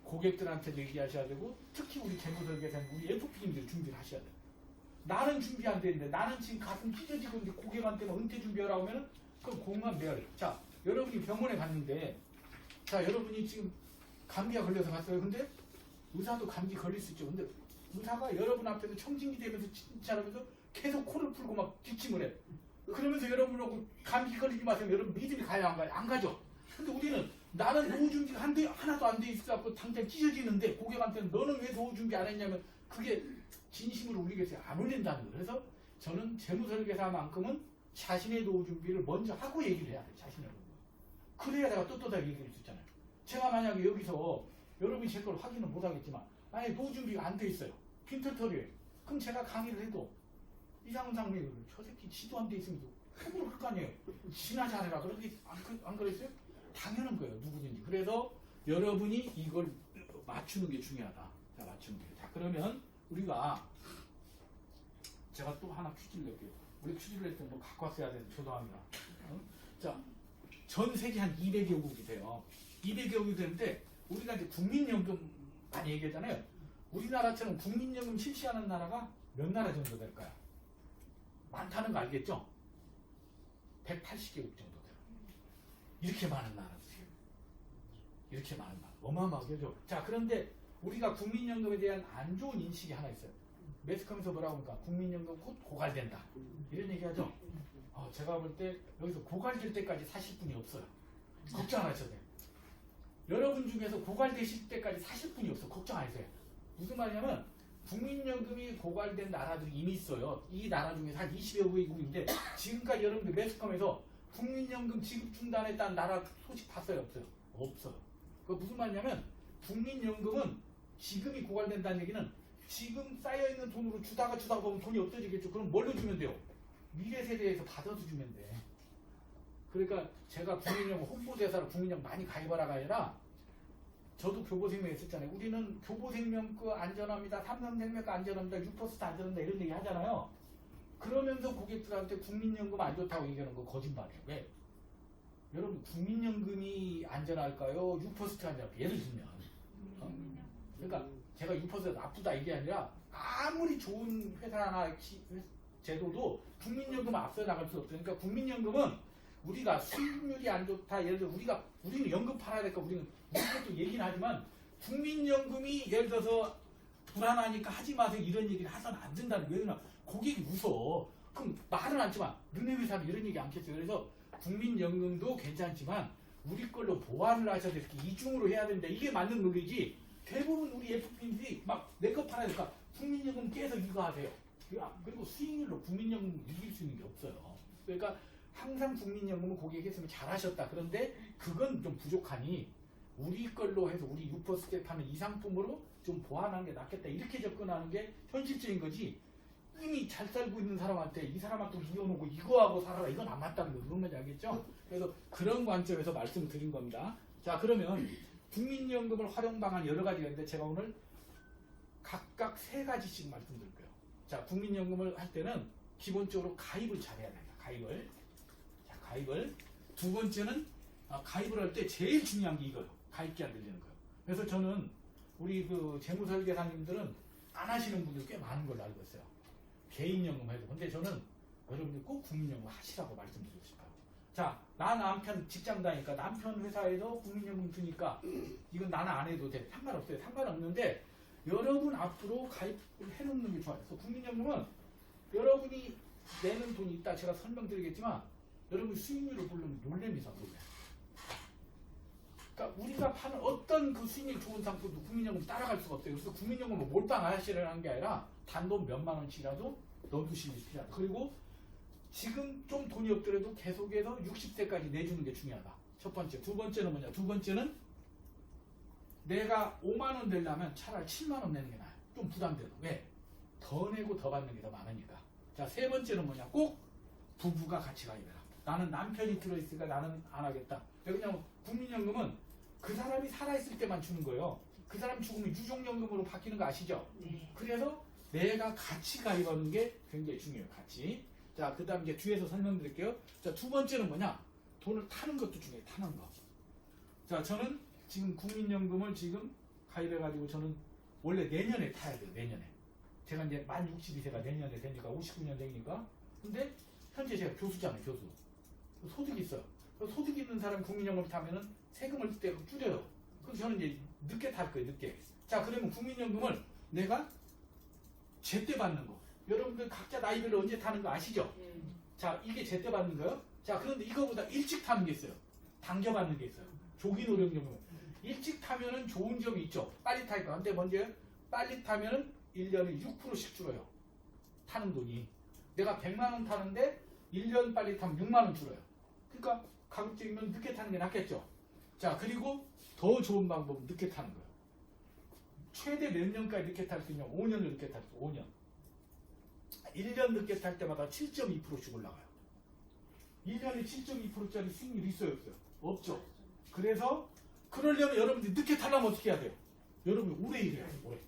고객들한테 얘기하셔야 되고 특히 우리 재무설계사님, 우리 FP님들이 준비를 하셔야 돼요. 나는 준비 안 되는데 나는 지금 가슴 찢어지고 있는데 고객한테는 은퇴 준비하라고 하면은 그럼 공감 돼야 돼요. 자, 여러분이 병원에 갔는데 자, 여러분이 지금 감기가 걸려서 갔어요. 근데 의사도 감기 걸릴 수 있죠. 근데 의사가 여러분 앞에서 청진기 대면서 진찰하면서 계속 코를 풀고 막 기침을 해. 그러면서 여러분하고 감기 걸리지 마세요. 여러분 믿음이 가요, 안 가요? 안 가죠. 근데 우리는 나는 노후 준비가 하나도 안 돼 있어갖고 당장 찢어지는데 고객한테는 너는 왜 노후 준비 안 했냐면 그게 진심으로 울리겠어요. 안 울린다는 거예요. 그래서 저는 재무설계사만큼은 자신의 노후 준비를 먼저 하고 얘기를 해야 돼요. 자신의 노후. 그래야 내가 떳떳하게 얘기할 수 있잖아요. 제가 만약에 여기서 여러분이 제 걸 확인은 못 하겠지만 만약에 노후 준비가 안 돼 있어요. 빈털터리에. 그럼 제가 강의를 해도 이상훈 상무님 저 새끼 지도 안 돼 있으면서 속으로 할 거 아니에요. 지나 잘해라. 그러지 안 그랬어요? 당연한 거예요. 누구든지. 그래서 여러분이 이걸 맞추는 게 중요하다. 자, 맞추는 게. 자, 그러면 우리가 제가 또 하나 퀴즈를 낼게요. 우리 퀴즈를 낼 때 뭐 갖고 왔어야 되는 죄송합니다. 자, 전 세계 한 200여국이 돼요. 200여국이 되는데 우리가 이제 국민연금 많이 얘기하잖아요. 우리나라처럼 국민연금 실시하는 나라가 몇 나라 정도 될까요? 많다는 거 알겠죠? 180개국 정도 돼요. 이렇게 많은 나라들이에요. 이렇게 많은 나라. 어마어마하게죠. 자, 그런데 우리가 국민연금에 대한 안 좋은 인식이 하나 있어요. 매스컴에서 뭐라고 합니까? 국민연금 곧 고갈된다. 이런 얘기하죠. 제가 볼 때 여기서 고갈될 때까지 사실 분이 없어요. 걱정 안 하셔도 돼요. 여러분 중에서 고갈되실 때까지 사실 분이 없어. 걱정 안 하세요. 무슨 말이냐면 국민연금이 고갈된 나라들이 이미 있어요. 이 나라 중에서 한 20여 개국인데 지금까지 여러분들 매스컴에서 국민연금 지급 중단했다는 나라 소식 봤어요? 없어요? 없어요. 그 무슨 말이냐면 국민연금은 지금이 고갈된다는 얘기는 지금 쌓여있는 돈으로 주다가 보면 돈이 없어지겠죠. 그럼 뭘로 주면 돼요? 미래 세대에서 받아서 주면 돼. 그러니까 제가 국민연금 홍보대사로 국민연금 많이 가입하라가 아니라 저도 교보생명에 있었잖아요. 우리는 교보생명거 안전합니다. 삼성생명거 안전합니다. 유포스트 안전합니다. 이런 얘기 하잖아요. 그러면서 고객들한테 국민연금 안 좋다고 얘기하는 거 거짓말이에요. 왜? 여러분 국민연금이 안전할까요? 유포스트 안전할까요? 예를 들면 그러니까 제가 유포스트 나쁘다 이게 아니라 아무리 좋은 회사나 제도도 국민연금은 앞서 나갈 수 없어요. 그러니까 국민연금은 우리가 수익률이 안 좋다. 예를 들어 우리는 연금 팔아야 될까? 우리는 것도 얘기는 하지만 국민연금이 예를 들어서 불안하니까 하지 마세요. 이런 얘기를 해서는 안 된다는 거예요. 왜냐면 고객이 무서워. 그럼 말은 않지만 너네 회사는 이런 얘기 않겠어요. 그래서 국민연금도 괜찮지만 우리 걸로 보완을 하셔야 될 게 이중으로 해야 된다. 이게 맞는 논리지. 대부분 우리 FP들이 막 내 거 팔아야 될까? 국민연금 계속 이거 하세요. 그리고 수익률로 국민연금 이길 수 있는 게 없어요. 그러니까 항상 국민연금은 고객이 했으면 잘하셨다. 그런데 그건 좀 부족하니 우리 걸로 해서 우리 유포스테 파는 이 상품으로 좀 보완하는 게 낫겠다. 이렇게 접근하는 게 현실적인 거지. 이미 잘 살고 있는 사람한테 이 사람한테 이어놓고 이거하고 살아라. 이건 안 맞다는 거. 그런 건지 알겠죠? 그래서 그런 관점에서 말씀을 드린 겁니다. 자, 그러면 국민연금을 활용 방안 여러 가지가 있는데 제가 오늘 각각 3가지씩 말씀드릴 거예요. 자, 국민연금을 할 때는 기본적으로 가입을 잘해야 됩니다. 가입을. 두 번째는 가입을 할 때 제일 중요한 게 이거예요. 가입기한 들리는 거예요. 그래서 저는 우리 그 재무설계사님들은 안 하시는 분들 꽤 많은 걸로 알고 있어요. 개인연금 해도. 근데 저는 여러분들 꼭 국민연금 하시라고 말씀드리고 싶어요. 자, 나 남편 직장 다니까 남편 회사에서 국민연금 주니까 이건 나는 안 해도 돼. 상관없어요. 상관없는데 여러분 앞으로 가입을 해놓는 게 좋아요. 그래서 국민연금은 여러분이 내는 돈이 있다. 제가 설명드리겠지만 여러분 수익률을 보려면 놀랍니다. 그러니까 우리가 파는 어떤 그 수익률 좋은 상품도 국민연금 따라갈 수가 없어요. 그래서 국민연금은 몰빵 하시라는 게 아니라 단돈 몇만 원씩이라도 넣어두시는 게 필요하다. 그리고 지금 좀 돈이 없더라도 계속해서 60세까지 내주는 게 중요하다. 첫 번째. 두 번째는 뭐냐? 두 번째는 내가 5만 원 내려면 차라리 7만 원 내는 게 나아요. 좀 부담돼도. 왜? 더 내고 더 받는 게 더 많으니까. 자, 세 번째는 뭐냐? 꼭 부부가 같이 가입해라. 나는 남편이 들어있으니까 나는 안 하겠다. 왜냐면 국민연금은 그 사람이 살아있을 때만 주는 거예요. 그 사람 죽으면 유족연금으로 바뀌는 거 아시죠? 네. 그래서 내가 같이 가입하는 게 굉장히 중요해요. 같이. 자, 그 다음 이제 뒤에서 설명드릴게요. 자, 두 번째는 뭐냐? 돈을 타는 것도 중요해요. 타는 거. 자, 저는 지금 국민연금을 지금 가입해가지고 저는 원래 내년에 타야 돼요. 내년에. 제가 이제 만 62세가 내년에 되니까 59년생이니까. 근데 현재 제가 교수잖아요. 교수. 소득이 있어요. 소득 있는 사람 국민연금 타면은 세금을 그때 줄여요. 그래서 저는 이제 늦게 탈 거예요. 늦게. 자, 그러면 국민연금을 내가 제때 받는 거. 여러분들 각자 나이별로 언제 타는 거 아시죠? 자, 이게 제때 받는 거예요. 자, 그런데 이거보다 일찍 타는 게 있어요. 당겨 받는 게 있어요. 조기 노령연금. 일찍 타면은 좋은 점이 있죠. 빨리 탈 거. 근데 먼저 빨리 타면은 1년에 6%씩 줄어요. 타는 돈이. 내가 100만 원 타는데 1년 빨리 타면 6만 원 줄어요. 그러니까 가급적이면 늦게 타는 게 낫겠죠. 자, 그리고 더 좋은 방법은 늦게 타는 거예요. 최대 몇 년까지 늦게 탈 수 있냐? 5년을 늦게 탈 수 있어요. 5년. 1년 늦게 탈 때마다 7.2%씩 올라가요. 1년에 7.2%짜리 수익률이 있어요, 없어요? 없죠. 그래서 그러려면 여러분들이 늦게 타려면 어떻게 해야 돼요? 여러분이 오래 일해야 돼요. 오래.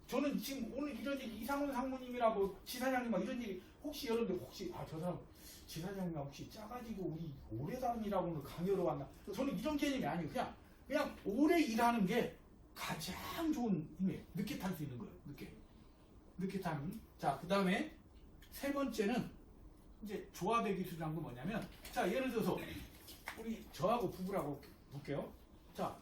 저는 지금 오늘 이런 얘기 이상훈 상무님이라고 지사장님하고 이런 얘기 혹시 여러분들 혹시 저 사람 지사장님 혹시 짜가지고 우리 오래 다니라고 강요로 왔나? 저는 이런 개념이 아니에요. 그냥 오래 일하는 게 가장 좋은 힘이에요. 늦게 탈 수 있는 거예요. 늦게 타는. 자, 그 다음에 세 번째는 이제 조합의 기술이란 건 뭐냐면, 자, 예를 들어서 우리 저하고 부부라고 볼게요. 자,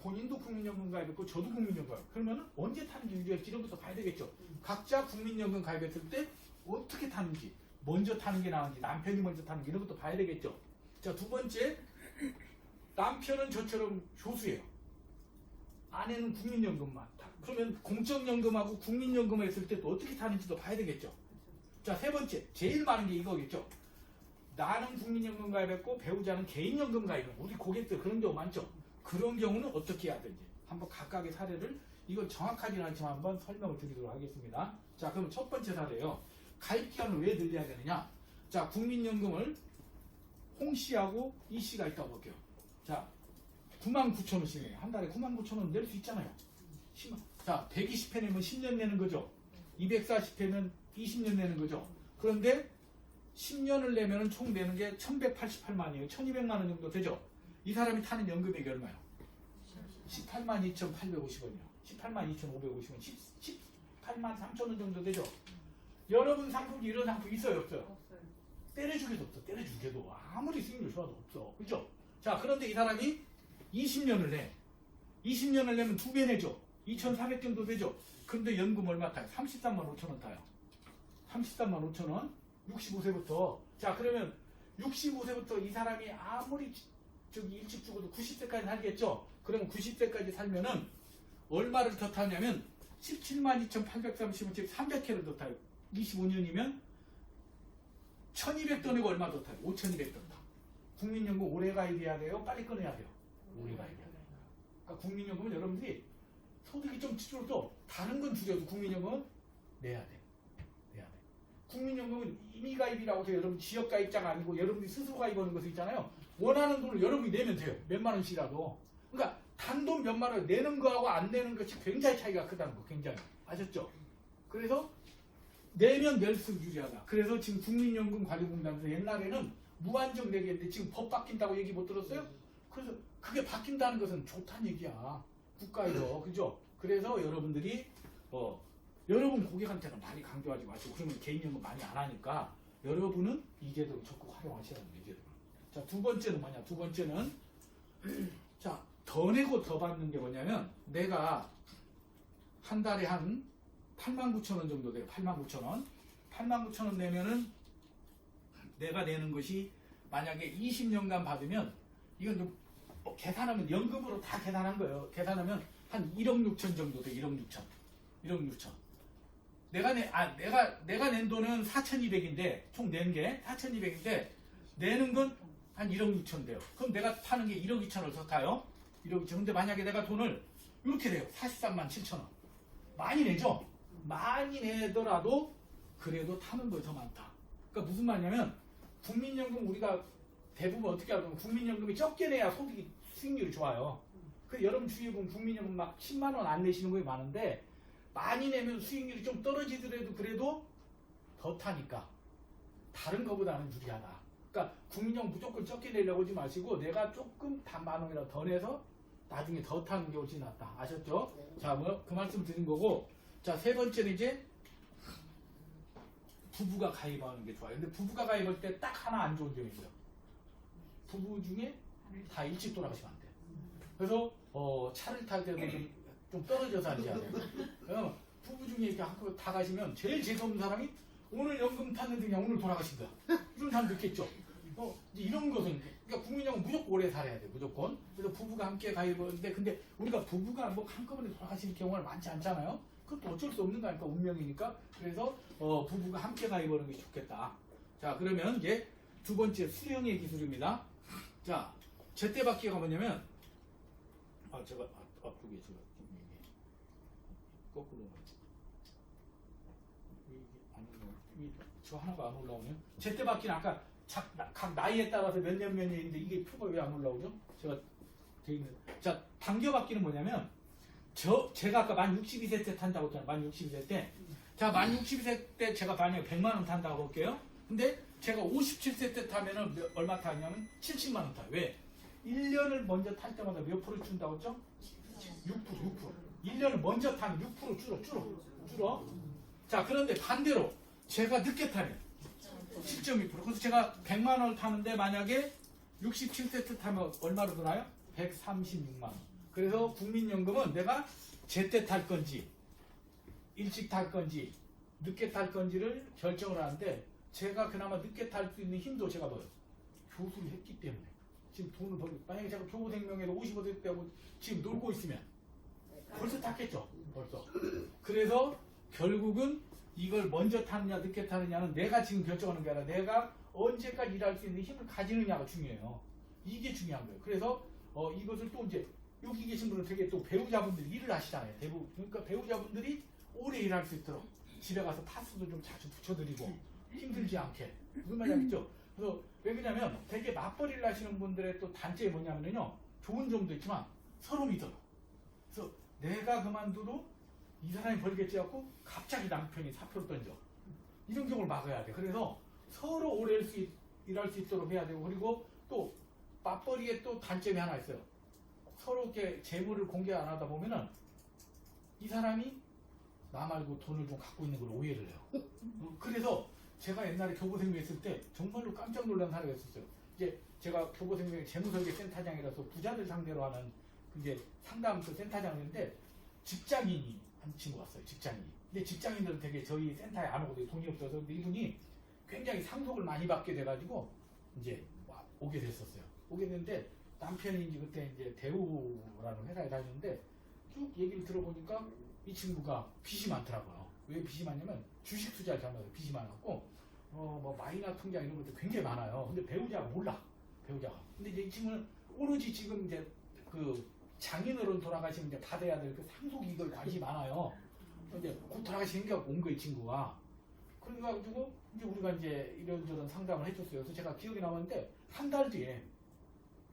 본인도 국민연금 가입했고 저도 국민연금 가입. 그러면 언제 타는지 유지할지 이런 것도 봐야 되겠죠. 각자 국민연금 가입했을 때 어떻게 타는지, 먼저 타는 게 나은지, 남편이 먼저 타는지 이런 것도 봐야 되겠죠. 자, 두 번째, 남편은 저처럼 교수예요. 아내는 국민연금만 타. 그러면 공적연금하고 국민연금을 했을 때 또 어떻게 타는지도 봐야 되겠죠. 자, 세 번째, 제일 많은 게 이거겠죠. 나는 국민연금 가입했고 배우자는 개인연금 가입을. 우리 고객들 그런 경우 많죠. 그런 경우는 어떻게 해야 되는지 한번 각각의 사례를, 이건 정확하지는 않지만 한번 설명을 드리도록 하겠습니다. 자, 그럼 첫 번째 사례요. 가입 기간을 왜 늘려야 되느냐? 자, 국민연금을 홍 씨하고 이 씨가 있다고 볼게요. 자, 99,000원씩이에요. 한 달에 99,000원 낼 수 있잖아요. 10만. 자, 120회 내면 10년 내는 거죠. 240회면 20년 내는 거죠. 그런데 10년을 내면 총 내는 게 1188만이에요. 1200만 원 정도 되죠. 이 사람이 타는 연금액이 얼마요? 182,850원이요. 182,550원. 183,000원 정도 되죠. 여러분 상품 이런 상품 있어요, 없어요? 때려주게도 없어. 때려주게도 아무리 수익률 좋아도 없어. 그죠? 자, 그런데 이 사람이 20년을 내. 20년을 내면 2배 내죠. 2,400 정도 되죠. 근데 연금 얼마 타요? 33만 5천원 타요. 33만 5천원. 65세부터. 자, 그러면 65세부터 이 사람이 아무리 일찍 죽어도 90세까지 살겠죠? 그러면 90세까지 살면은 얼마를 더 타냐면 172,830원, 즉 300회를 더 타요. 25년이면 1200더 내고 얼마 더 타요? 5200더 타. 국민연금 오래 가입해야 돼요? 빨리 끊어야 돼요? 오래 가입해야 돼요. 그러니까 국민연금은 여러분들이 소득이 좀 줄어도 다른 건 줄여도 국민연금은 내야 돼. 내야 돼. 국민연금은 임의 가입이라고 해서 여러분 지역 가입자가 아니고 여러분이 스스로 가입하는 것이 있잖아요. 원하는 돈을 여러분이 내면 돼요. 몇만 원씩이라도. 그러니까 단돈 몇만 원 내는 거하고 안 내는 것이 굉장히 차이가 크다는 거. 굉장히. 아셨죠? 그래서 내면 낼수록 유리하다. 그래서 지금 국민연금관리공단에서 옛날에는 무한정 내게 했는데 지금 법 바뀐다고 얘기 못 들었어요? 그래서 그게 바뀐다는 것은 좋다는 얘기야. 국가에서. 그죠? 그래서 여러분들이 여러분 고객한테는 많이 강조하지 마시고, 그러면 개인연금 많이 안 하니까 여러분은 이 제도를 적극 활용하셔야 돼요. 이 제도를. 자, 두 번째는 뭐냐? 두 번째는 자, 더 내고 더 받는 게 뭐냐면, 내가 한 달에 한 89,000원 정도 돼요. 89,000원. 89,000원 내면은 내가 내는 것이 만약에 20년간 받으면, 이건 좀 계산하면 연금으로 다 계산한 거예요. 계산하면 한 1억 6천 정도 돼. 1억 6천. 1억 6천. 내가 낸 돈은 4,200인데, 총 낸 게 4,200인데, 내는 건 한 1억 6천 돼요. 그럼 내가 타는 게 1억 2천을 더 타요. 1억이죠. 근데 만약에 내가 돈을 이렇게 내요. 43만 7천 원. 많이 내죠? 많이 내더라도 그래도 타는 거에 더 많다. 그러니까 무슨 말이냐면 국민연금 우리가 대부분 어떻게 하든 국민연금이 적게 내야 소득이 수익률이 좋아요. 그 여러분 주위에 보면 국민연금 막 10만 원 안 내시는 거에 많은데 많이 내면 수익률이 좀 떨어지더라도 그래도 더 타니까 다른 거보다는 유리하다. 그러니까 국민연금 무조건 적게 내려고 하지 마시고 내가 조금 단 만 원이라도 더 내서 나중에 더 타는 게 훨씬 낫다. 아셨죠? 자, 뭐 그 말씀 드린 거고. 자, 세 번째는 이제 부부가 가입하는 게 좋아요. 근데 부부가 가입할 때 딱 하나 안 좋은 점이 있어요. 부부 중에 다 일찍 돌아가시면 안 돼요. 그래서 차를 탈 때도 좀 떨어져서 앉아야 돼요. 부부 중에 이렇게 한꺼번에 다 가시면 제일 재수없는 사람이 오늘 연금 탔는데 그냥 오늘 돌아가신 거야. 이런 사람도 있겠죠. 이제 이런 것은 그러니까 국민연금 무조건 오래 살아야 돼. 무조건. 그래서 부부가 함께 가입하는데 근데 우리가 부부가 뭐 한꺼번에 돌아가시는 경우가 많지 않잖아요. 그것도 어쩔 수 없는 거니까 운명이니까. 그래서 부부가 함께 가입하는 게 좋겠다. 자, 그러면 이제 두 번째 수령의 기술입니다. 자, 제때받기가 뭐냐면 제가 앞쪽에 제가 거꾸로 저 하나가 안 올라오네요. 제때받기는 아까 각 나이에 따라서 몇 년인데 이게 표가 왜 안 올라오죠? 제가 돼 있는. 자, 당겨받기는 뭐냐면 제가 아까 만 62세 때 탄다고 했잖아요. 만 62세 때. 자, 만 62세 때 제가 만약에 100만 원 탄다고 볼게요. 근데 제가 57세 때 타면은 얼마 타냐면 70만 원 타요. 왜? 1년을 먼저 탈 때마다 몇 프로 준다고 했죠? 6%. 1년을 먼저 타면 6% 줄어. 자, 그런데 반대로 제가 늦게 타면 7.2%. 그래서 제가 100만 원을 타는데 만약에 67세 때 타면 얼마로 드나요? 136만 원. 그래서 국민연금은 내가 제때 탈 건지 일찍 탈 건지 늦게 탈 건지를 결정을 하는데 제가 그나마 늦게 탈 수 있는 힘도 제가 뭐예요? 교수를 했기 때문에 지금 돈을 벌고 만약에 제가 교보생명에서 55세 때 하고 지금 놀고 있으면 벌써 탔겠죠. 벌써. 그래서 결국은 이걸 먼저 타느냐 늦게 타느냐는 내가 지금 결정하는 게 아니라 내가 언제까지 일할 수 있는 힘을 가지느냐가 중요해요. 이게 중요한 거예요. 그래서 이것을 또 이제 여기 계신 분은 되게 또 배우자분들이 일을 하시잖아요. 대부분. 그러니까 배우자분들이 오래 일할 수 있도록 집에 가서 파스도 좀 자주 붙여드리고 힘들지 않게. 무슨 말인지 알겠죠? 그래서 왜 그러냐면 되게 맞벌이를 하시는 분들의 또 단점이 뭐냐면요. 좋은 점도 있지만 서로 믿어요. 그래서 내가 그만둬도 이 사람이 벌겠지 하고 갑자기 남편이 사표를 던져. 이런 경우를 막아야 돼. 그래서 서로 오래 일할 수 있도록 해야 되고 그리고 또 맞벌이의 또 단점이 하나 있어요. 서로 이렇게 재물을 공개 안 하다 보면은 이 사람이 나 말고 돈을 좀 갖고 있는 걸 오해를 해요. 그래서 제가 옛날에 교보생명에 있을 때 정말로 깜짝 놀란 사례가 있었어요. 이제 제가 교보생명의 재무설계 센터장이라서 부자들 상대로 하는 이제 상담 그 센터장인데 직장인이 한 친구 왔어요. 직장인이. 근데 직장인들은 되게 저희 센터에 안 오고 돈이 없어서 근데 이분이 굉장히 상속을 많이 받게 돼가지고 이제 오게 됐었어요. 오게 됐는데 남편이 이제 그때 이제 대우라는 회사에 다니는데 쭉 얘기를 들어보니까 이 친구가 빚이 많더라고요. 왜 빚이 많냐면 주식 투자를 잘못해서 빚이 많았고 뭐 마이너 통장 이런 것도 굉장히 많아요. 근데 배우자가 몰라. 배우자가. 근데 이제 이 친구는 오로지 지금 이제 그 장인어른 돌아가시면 이제 받아야 될 그 상속 이익을 관심이 많아요. 근데 곧 돌아가시는 게 온 거예요, 이 친구가. 그래가지고 이제 우리가 이제 이런저런 상담을 해줬어요. 그래서 제가 기억이 남았는데 한 달 뒤에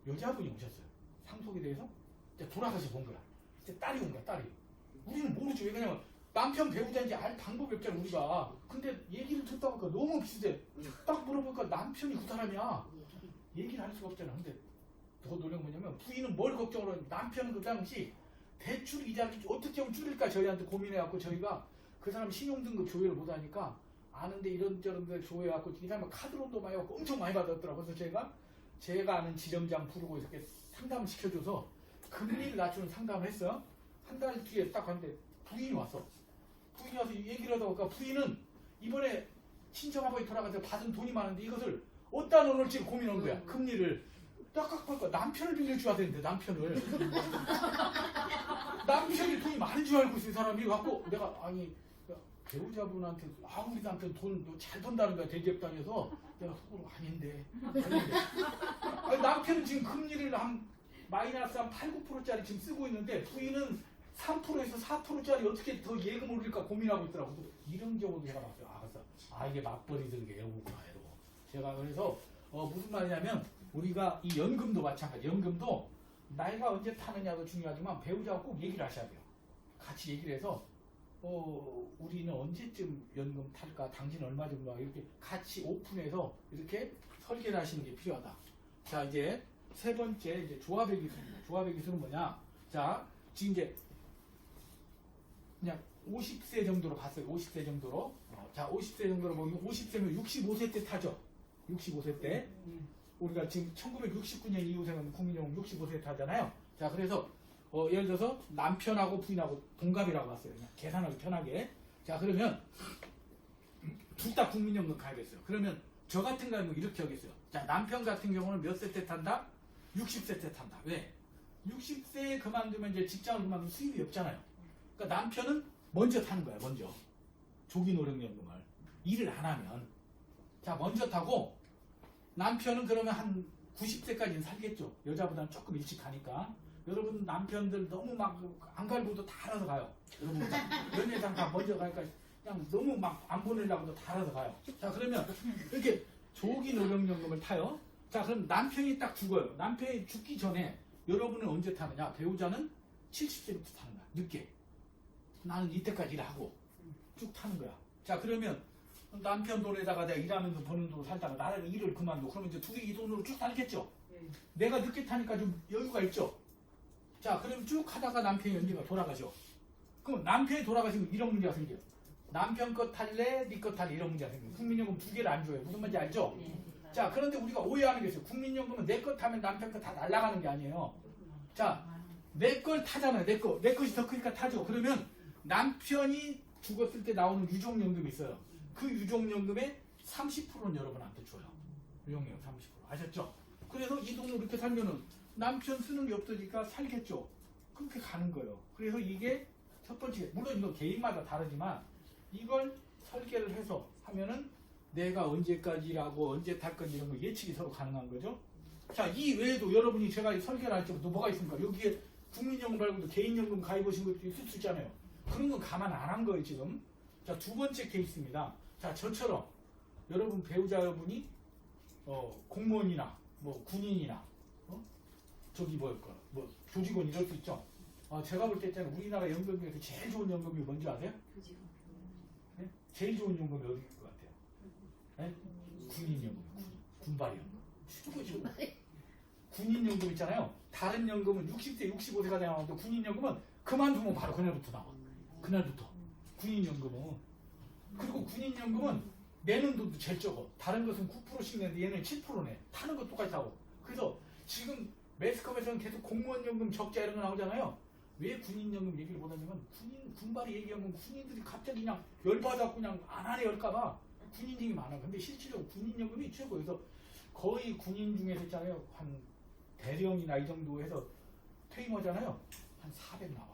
여자분이 오셨어요. 상속에 대해서 이제 돌아가서 본 거야. 이제 딸이 온 거야, 딸이. 우리는 모르죠. 왜냐면 남편 배우자인지 알 방법이 없잖아, 우리가. 근데 얘기를 듣다 보니까 너무 비슷해. 딱 물어보니까 남편이 그 사람이야. 얘기를 할 수가 없잖아. 근데 더 놀란 건 뭐냐면 부인은 뭘 걱정을 하는지 남편은 그 당시 대출 이자를 어떻게 하면 줄일까 저희한테 고민해갖고 저희가 그 사람 신용등급 조회를 못하니까 아는데 이런저런 데 조회해갖고 이 사람은 카드론도 많이 받고 엄청 많이 받았더라고요. 그래서 제가 아는 지점장 부르고 이렇게 상담을 시켜줘서 금리를 낮추는 상담을 했어요. 한 달 뒤에 딱 갔는데 부인이 와서 얘기를 하다 보니까 부인은 이번에 친정아버지 돌아가서 받은 돈이 많은데 이것을 어디다 넣을지 고민한 거야. 금리를 딱 갖고 보니까 남편을 빌려줘야 되는데 남편을 남편이 돈이 많은 줄 알고 있어. 이 사람이 갖고 내가 아니 배우자분한테 우리 남편 돈 잘 번다는 거야. 대기업다녀서 내가 속으로 아닌데 아니, 남편은 지금 금리를 한 마이너스 한 8, 9%짜리 지금 쓰고 있는데 부인은 3%에서 4%짜리 어떻게 더 예금을 올릴까 고민하고 있더라고요. 이런 경우도 제가 봤어요. 그래서 이게 맞벌이 들게 이러구나 이러고. 제가 그래서 무슨 말이냐면 우리가 이 연금도 마찬가지. 연금도 나이가 언제 타느냐도 중요하지만 배우자가 꼭 얘기를 하셔야 돼요. 같이 얘기를 해서 우리는 언제쯤 연금 탈까? 당신 얼마 정도? 이렇게 같이 오픈해서 이렇게 설계를 하시는 게 필요하다. 자, 이제 세 번째 이제 조합의 기술입니다. 조합의 기술은 뭐냐? 자, 지금 이제 그냥 50세 정도로 봤어요. 50세 정도로. 자, 50세 정도로 보면 50세면 65세 때 타죠. 65세 때. 우리가 지금 1969년 이후생은 국민연금 65세 타잖아요. 자, 그래서 예를 들어서 남편하고 부인하고 동갑이라고 봤어요. 그냥 계산하기 편하게. 자, 그러면 둘 다 국민연금 가야겠어요. 그러면 저 같은 경우는 이렇게 하겠어요. 자, 남편 같은 경우는 몇 세 때 탄다? 60세 때 탄다. 왜? 60세에 그만두면 이제 직장을 그만두면 수입이 없잖아요. 그러니까 남편은 먼저 타는 거야. 먼저. 조기 노령연금을. 일을 안 하면. 자, 먼저 타고 남편은 그러면 한 90세까지는 살겠죠. 여자보다는 조금 일찍 가니까. 여러분 남편들 너무 막 안 갈고도 다 알아서 가요. 여러분 연예장가 먼저 가니까 그냥 너무 막 안 보내려고도 다 알아서 가요. 자, 그러면 이렇게 조기 노령연금을 타요. 자, 그럼 남편이 딱 죽어요. 남편이 죽기 전에 여러분은 언제 타느냐? 배우자는 70세부터 타는 거야. 늦게. 나는 이때까지 일하고 쭉 타는 거야. 자, 그러면 남편 돈에다가 내가 일하면서 버는 돈 살다가 나는 일을 그만두고 그러면 이제 둘이 이 돈으로 쭉 살겠죠. 내가 늦게 타니까 좀 여유가 있죠. 자, 그럼 쭉 하다가 남편이 언젠가 돌아가죠. 그럼 남편이 돌아가시면 이런 문제가 생겨요. 남편 거 탈래, 네 거 탈래 이런 문제가 생겨요. 국민연금 두 개를 안 줘요. 무슨 말인지 알죠? 자, 그런데 우리가 오해하는 게 있어요. 국민연금은 내 거 타면 남편 거 다 날아가는 게 아니에요. 자, 내 걸 타잖아요. 내 거. 내 것이 더 크니까 타죠. 그러면 남편이 죽었을 때 나오는 유족연금이 있어요. 그 유족연금의 30%는 여러분한테 줘요. 유족연금 30%. 아셨죠? 그래서 이 돈을 이렇게 살면은 남편 쓰는 게 없으니까 살겠죠. 그렇게 가는 거예요. 그래서 이게 첫 번째, 물론 이거 개인마다 다르지만 이걸 설계를 해서 하면은 내가 언제까지 일하고 언제 탈 건지 이런 거 예측이 서로 가능한 거죠. 자, 이 외에도 여러분이 제가 설계를 할 때도 뭐가 있습니까? 여기에 국민연금 말고도 개인연금 가입하신 것도 있을 수 있잖아요. 그런 건 감안 안 한 거예요, 지금. 자, 두 번째 케이스입니다. 자, 저처럼 여러분 배우자분이 공무원이나 뭐 군인이나 저기 뭐 조직원 이럴 수 있죠. 제가 볼 때 있잖아요. 우리나라 연금 중에서 제일 좋은 연금이 뭔지 아세요? 네? 제일 좋은 연금이 어디일 것 같아요? 네? 군인연금, 군발연금. 최고죠. 군인연금 있잖아요. 다른 연금은 60세, 65세가 나오는데 군인연금은 그만두면 바로 그날부터 나와. 그날부터. 군인연금은. 그리고 군인연금은 내는 돈도 제일 적어. 다른 것은 9%씩 내는데 얘는 7%내. 타는 거 똑같이 하고. 그래서 지금 매스컴에서는 계속 공무원연금 적자 이런 거 나오잖아요. 왜 군인연금 얘기를 못하냐면 군발이 얘기하면 군인들이 갑자기 그냥 열받아갖고 그냥 안 하래 할까봐 군인들이 많아. 근데 실질적으로 군인연금이 최고여서 거의 군인 중에서 있잖아요. 한 대령이나 이 정도 해서 퇴임하잖아요. 한 400 나와.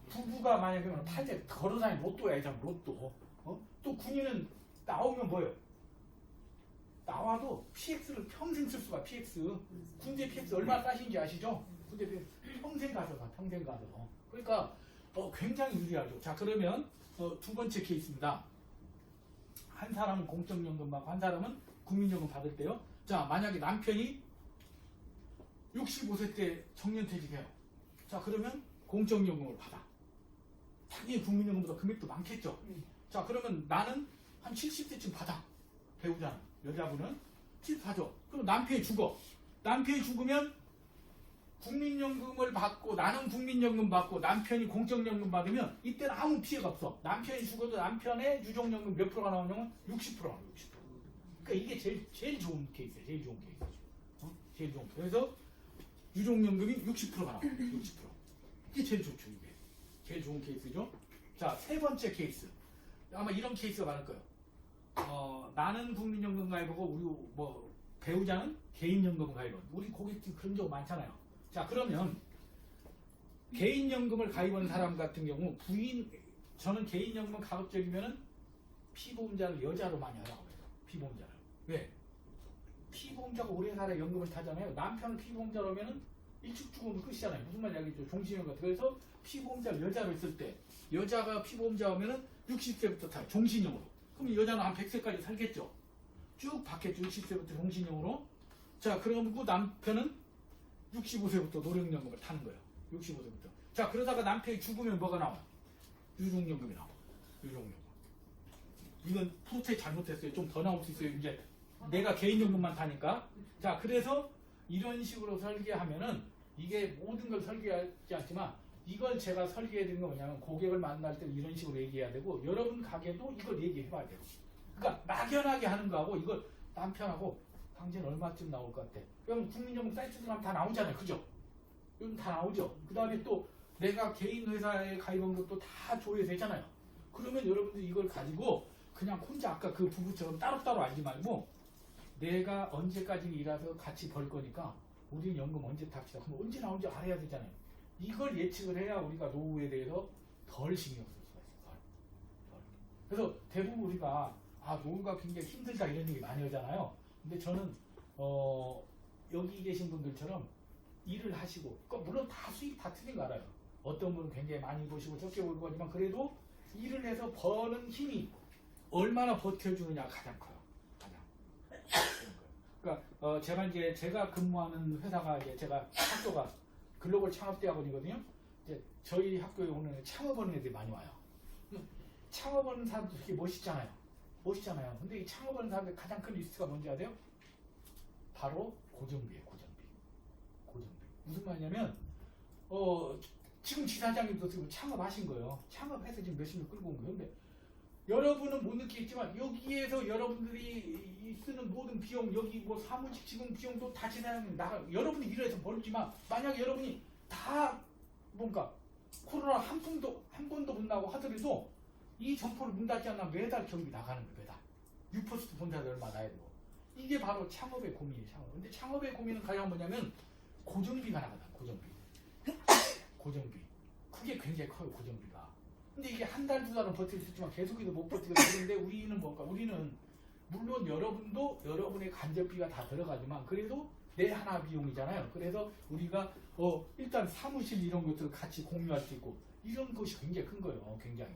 400. 부부가 만약에 800 걸어다니는 로또야. 이장 로또. 또 군인은 나오면 뭐예요? 나와도 PX를 평생 쓸 수가 PX. 군대 PX 얼마나 따신지 아시죠? 군대 PX 평생 가서 가, 평생 가서. 그러니까 굉장히 유리하죠. 자, 그러면 두 번째 케이스입니다. 한 사람은 공적연금 받고 한 사람은 국민연금 받을 때요. 자, 만약에 남편이 65세 때 정년퇴직해요. 자, 그러면 공적연금을 받아. 당연히 국민연금보다 금액도 많겠죠. 자, 그러면 나는 한 70세쯤 받아. 배우자는. 여자분은 70 받아. 그럼 남편이 죽어. 남편이 죽으면 국민연금을 받고 나는 국민연금 받고 남편이 공적연금 받으면 이때는 아무 피해가 없어. 남편이 죽어도 남편의 유족연금 몇 프로가 나오냐면 60%. 그러니까 이게 제일 좋은 케이스예요. 제일 좋은 케이스죠. 제일 좋은 케이스. 그래서 유족연금이 60%가 나와요. 60%. 이게 제일 좋죠. 이게. 제일 좋은 케이스죠. 자, 세 번째 케이스. 아마 이런 케이스가 많을 거예요. 나는 국민연금 가입하고 우리 뭐 배우자는 개인연금 가입하고 우리 고객들 그런 경우 많잖아요. 자, 그러면 개인연금을 가입한 사람 같은 경우 저는 개인연금 가급적이면은 피보험자를 여자로 많이 하라고 해요. 피보험자를. 왜? 피보험자가 오래 살아 연금을 타잖아요. 남편을 피보험자로 하면은 일찍 죽으면 끝이잖아요. 무슨 말인지 알겠죠? 종신형 같은. 그래서 피보험자를 여자로 했을 때 여자가 피보험자하면은 60세부터 다 종신형으로. 그럼 여자는 한 100세까지 살겠죠. 쭉 받겠죠. 60세부터 종신형으로. 자, 그러고 남편은 65세부터 노령연금을 타는 거예요. 65세부터. 자, 그러다가 남편이 죽으면 뭐가 나와요? 유족연금이 나와요. 유족연금. 이건 프로세스 잘못했어요. 좀 더 나올 수 있어요. 이제 내가 개인연금만 타니까. 자, 그래서 이런 식으로 설계하면은 이게 모든 걸 설계하지 않지만 이걸 제가 설계해드린 건 뭐냐면 고객을 만날 때 이런 식으로 얘기해야 되고 여러분 가게도 이걸 얘기해봐야 돼요. 그러니까 막연하게 하는 거하고 이걸 남편하고 당신 얼마쯤 나올 것 같아. 그럼 국민연금 사이트 들어가면 다 나오잖아요. 그죠? 요즘 다 나오죠. 그 다음에 또 내가 개인 회사에 가입한 것도 다 조회되잖아요. 그러면 여러분들 이걸 가지고 그냥 혼자 아까 그 부부처럼 따로따로 알지 말고 내가 언제까지 일해서 같이 벌 거니까 우리는 연금 언제 탑시다. 그럼 언제 나오는지 알아야 되잖아요. 이걸 예측을 해야 우리가 노후에 대해서 덜 신경 쓸 수가 있어요. 덜. 그래서 대부분 우리가 노후가 굉장히 힘들다 이런 얘기 많이 하잖아요. 근데 저는 여기 계신 분들처럼 일을 하시고 물론 다 수입 다 틀린 거 알아요. 어떤 분은 굉장히 많이 버시고 적게 벌고 하지만 그래도 일을 해서 버는 힘이 얼마나 버텨주느냐가 가장 커요. 가장. 그러니까 제가 이제 제가 근무하는 회사가 이제 제가 학교가 글로벌 창업대학원이거든요. 이제 저희 학교에 오는 창업하는 애들이 많이 와요. 창업하는 사람도 되게 멋있잖아요. 멋있잖아요. 근데 이 창업하는 사람들 가장 큰 리스크가 뭔지 아세요? 바로 고정비예요. 고정비. 무슨 말이냐면 지금 지사장님도 지금 창업하신 거예요. 창업해서 지금 몇십 년 끌고 온 거예요. 근데 여러분은 못 느끼겠지만 여기에서 여러분들이 쓰는 모든 비용 여기 뭐 사무직 직원 비용도 다 지사장님 여러분이 일해서 벌지만 만약에 여러분이 다 뭔가 코로나 한 번도 못 나고 하더라도 이 점포를 문 닫지 않으면 매달 경비 나가는 거예요. 매달 6% 본사들 얼마 나야 되고 이게 바로 창업의 고민이에요. 창업. 근데 창업의 고민은 가장 뭐냐면 고정비가 나가잖아. 고정비. 그게 굉장히 커요. 고정비가. 근데 이게 한 달, 두 달은 버틸 수 있지만 계속해서 못 버티는데 우리는 뭔가 우리는 물론 여러분도 여러분의 간접비가 다 들어가지만 그래도 내 하나 비용이잖아요. 그래서 우리가 일단 사무실 이런 것들을 같이 공유할 수 있고 이런 것이 굉장히 큰 거예요. 굉장히.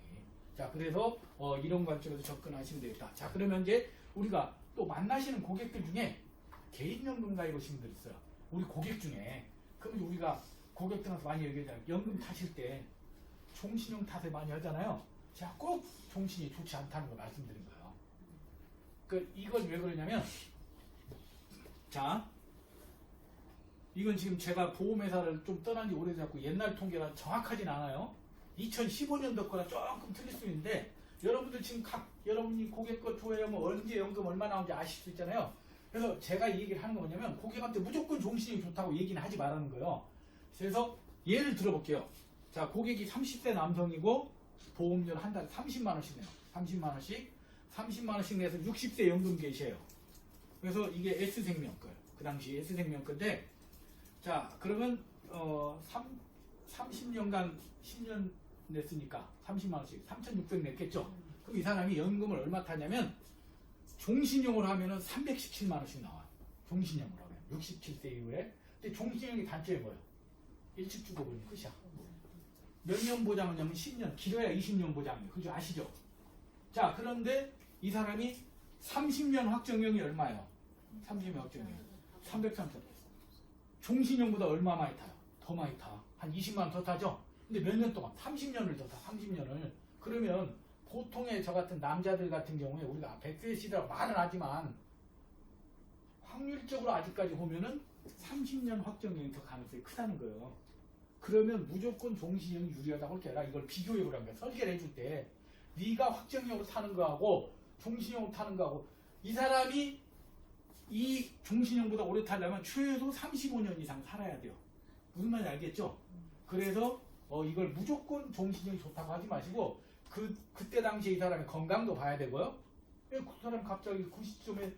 자, 그래서 이런 관점에서 접근하시면 되겠다. 자, 그러면 이제 우리가 또 만나시는 고객들 중에 개인연금 가입하신 분들 있어요. 우리 고객 중에. 그럼 우리가 고객들한테 많이 얘기하잖아요. 연금 타실 때 종신형 탓을 많이 하잖아요. 제가 꼭 종신이 좋지 않다는 걸 말씀드린 거예요. 이걸 왜 그러냐면, 자, 이건 지금 제가 보험회사를 좀 떠난 지 오래됐고 옛날 통계라 정확하진 않아요. 2015년도 거라 조금 틀릴 수 있는데, 여러분들 지금 여러분이 고객 거 조회하면 언제 연금 얼마 나오는지 아실 수 있잖아요. 그래서 제가 이 얘기를 하는 거 뭐냐면, 고객한테 무조건 종신형이 좋다고 얘기는 하지 말라는 거예요. 그래서 예를 들어볼게요. 자, 고객이 30대 남성이고 보험료 한 달에 30만 원씩 내요. 30만 원씩 내서 60세 연금 계셔요. 그래서 이게 S생명 거예요. 그 당시 S생명 건데, 자, 그러면 30년간 10년 냈으니까 30만 원씩 3,600 냈겠죠. 그럼 이 사람이 연금을 얼마 타냐면 종신형으로 하면은 317만 원씩 나와요. 종신형으로 하면 67세 이후에. 근데 종신형의 단점이 뭐예요? 일찍 죽어버리면 끝이야. 몇 년 보장이냐면 10년, 길어야 20년 보장이에요. 그죠? 아시죠? 자, 그런데 이 사람이 30년 확정형이 얼마예요? 30년 확정형. 330. 종신형보다 얼마 많이 타요? 더 많이 타. 한 20만 원 더 타죠? 근데 몇 년 동안? 30년을 더 타. 30년을. 그러면 보통의 저 같은 남자들 같은 경우에 우리가 100세 시대라고 말은 하지만 확률적으로 아직까지 보면은 30년 확정형이 더 가능성이 크다는 거예요. 그러면 무조건 종신형이 유리하다고 할 게 아니라 이걸 비교해보라는 거야. 설계를 해줄 때 네가 확정형으로 타는 거하고 종신형으로 타는 거하고 이 사람이 이 종신형보다 오래 타려면 최소 35년 이상 살아야 돼요. 무슨 말인지 알겠죠? 그래서 이걸 무조건 종신형이 좋다고 하지 마시고 그때 당시에 이 사람의 건강도 봐야 되고요. 그 사람 갑자기 그 시점에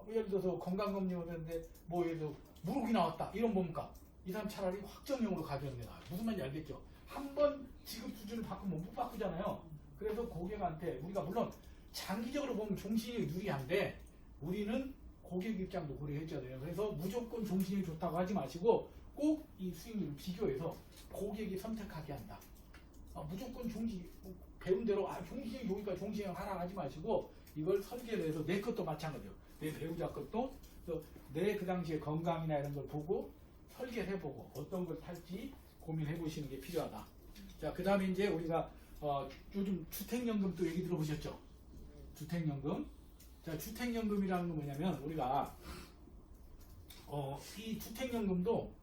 예를 들어서 건강검진 오는데 뭐 예를 들어 무릎이 나왔다 이런 뭡니까? 이 사람 차라리 확정형으로 가져오는 게 나아요. 무슨 말인지 알겠죠? 한 번 지급 수준을 바꾸면 못 바꾸잖아요. 그래서 고객한테 우리가 물론 장기적으로 보면 종신형이 유리한데 우리는 고객 입장도 고려해줘야 돼요. 그래서 무조건 종신형이 좋다고 하지 마시고 꼭 이 수익률을 비교해서 고객이 선택하게 한다. 무조건 배운 대로 종신형 여기가 종신형 하라 하지 마시고 이걸 설계를 해서 내 것도 마찬가지예요. 내 배우자 것도 내 그 당시에 건강이나 이런 걸 보고 설계를 해보고 어떤 걸 탈지 고민해 보시는 게 필요하다. 자, 그 다음에 이제 우리가 요즘 주택연금 또 얘기 들어보셨죠? 주택연금. 자, 주택연금이라는 건 뭐냐면 우리가 이 주택연금도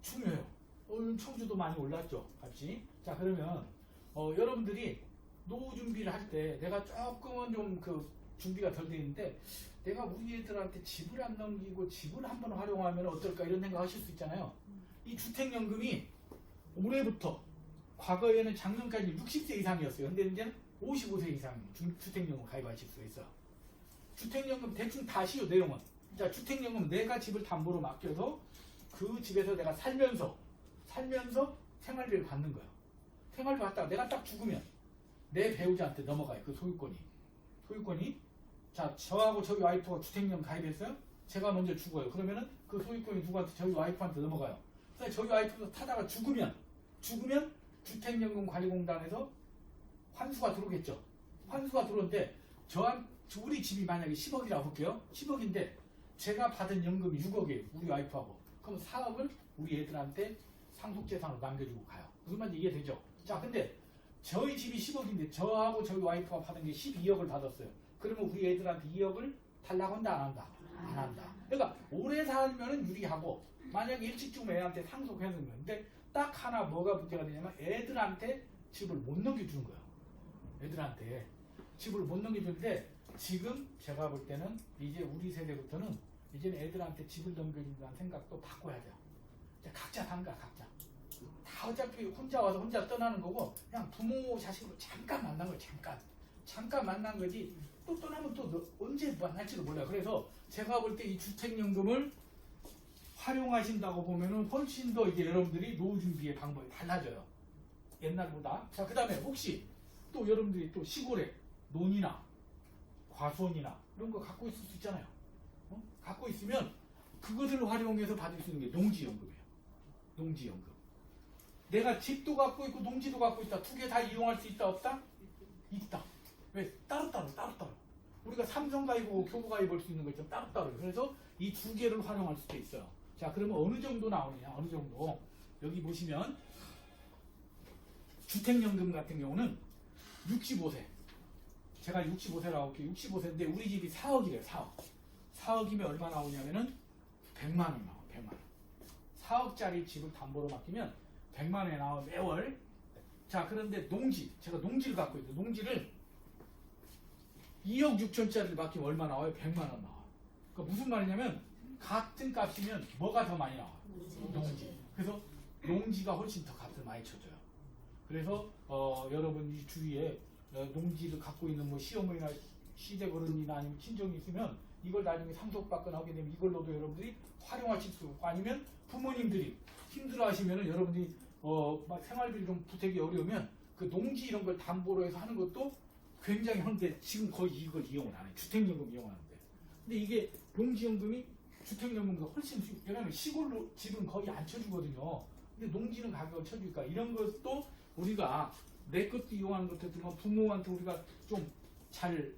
중요해요. 오늘 청주도 많이 올랐죠, 값이. 자, 그러면 여러분들이 노후 준비를 할 때 내가 조금은 좀 그 준비가 덜 돼 있는데 내가 우리 애들한테 집을 안 넘기고 집을 한번 활용하면 어떨까 이런 생각 하실 수 있잖아요. 이 주택연금이 올해부터 과거에는 작년까지 60세 이상이었어요. 근데 이제는 55세 이상 주택연금 가입하실 수 있어요. 주택연금 대충 다 아시죠, 내용은. 자, 주택연금 내가 집을 담보로 맡겨서 그 집에서 내가 살면서 생활비를 받는 거예요. 생활비 받다가 내가 딱 죽으면 내 배우자한테 넘어가요. 그 소유권이 자, 저하고 저희 와이프가 주택연금 가입했어요. 제가 먼저 죽어요. 그러면은 그 소유권이 누구한테? 저희 와이프한테 넘어가요. 그래서 저희 와이프도 타다가 죽으면 주택연금관리공단에서 환수가 들어오겠죠. 환수가 들어오는데 우리 집이 만약에 10억이라고 볼게요. 10억인데 제가 받은 연금이 6억이에요. 우리 와이프하고. 그럼 4억을 우리 애들한테 상속재산으로 남겨주고 가요. 무슨 말인지 이해되죠? 자, 근데 저희 집이 10억인데 저하고 저희 와이프가 받은 게 12억을 받았어요. 그러면 우리 애들한테 2억을 달라고 한다, 안 한다? 안 한다. 그러니까 오래 살면은 유리하고 만약에 일찍 죽으면 애한테 상속해서 근데 딱 하나 뭐가 문제가 되냐면 애들한테 집을 못 넘겨주는 거예요. 애들한테 집을 못 넘겨주는데 지금 제가 볼 때는 이제 우리 세대부터는 이제는 애들한테 집을 넘겨준다는 생각도 바꿔야 돼요. 이제 각자 산가 각자. 다 어차피 혼자 와서 혼자 떠나는 거고 그냥 부모 자식으로 잠깐 만난 거예요. 잠깐 만난 거지 또 떠나면 또 언제 만날지도 몰라요. 그래서 제가 볼 때 이 주택연금을 활용하신다고 보면은 훨씬 더 이제 여러분들이 노후 준비의 방법이 달라져요. 옛날보다. 자, 그 다음에 혹시 또 여러분들이 또 시골에 논이나 과수원이나 이런 거 갖고 있을 수 있잖아요. 갖고 있으면 그것을 활용해서 받을 수 있는 게 농지연금이에요. 농지연금. 내가 집도 갖고 있고 농지도 갖고 있다. 두 개 다 이용할 수 있다 없다? 있다. 왜? 따로따로. 우리가 삼성 가입하고 교부 가입할 수 있는 것처럼 따로따로. 그래서 이 두 개를 활용할 수도 있어요. 자, 그러면 어느 정도 나오느냐? 어느 정도. 여기 보시면 주택연금 같은 경우는 65세. 제가 65세라고 할게요. 65세인데 우리 집이 4억이래요. 4억이면 얼마 나오냐면은 100만 원 나와요. 100만 원. 4억짜리 집을 담보로 맡기면 100만 원에 나와 매월. 자, 그런데 제가 농지를 갖고 있어요. 농지를 2억 6천짜리를 맡기면 얼마 나와요? 100만 원 나와요. 그러니까 무슨 말이냐면 같은 값이면 뭐가 더 많이 나와요? 농지. 그래서 농지가 훨씬 더 값을 많이 쳐줘요. 그래서 여러분 이 주위에 농지를 갖고 있는 뭐 시어머니나 시댁어른이나 아니면 친정이 있으면 이걸 나중에 상속받거나 하게 되면 이걸로도 여러분들이 활용하실 수 있고 아니면 부모님들이 힘들어하시면은 여러분들이 막 생활비 좀 부탁이 어려우면 그 농지 이런 걸 담보로 해서 하는 것도 굉장히 하는데 지금 거의 이걸 이용을 안 해요. 주택연금 이용하는데. 근데 이게 농지연금이 주택연금보다 훨씬 왜냐하면 시골로 집은 거의 안 쳐주거든요. 근데 농지는 가격을 쳐주니까 이런 것도 우리가 내 것도 이용하는 것도 들면 부모한테 우리가 좀 잘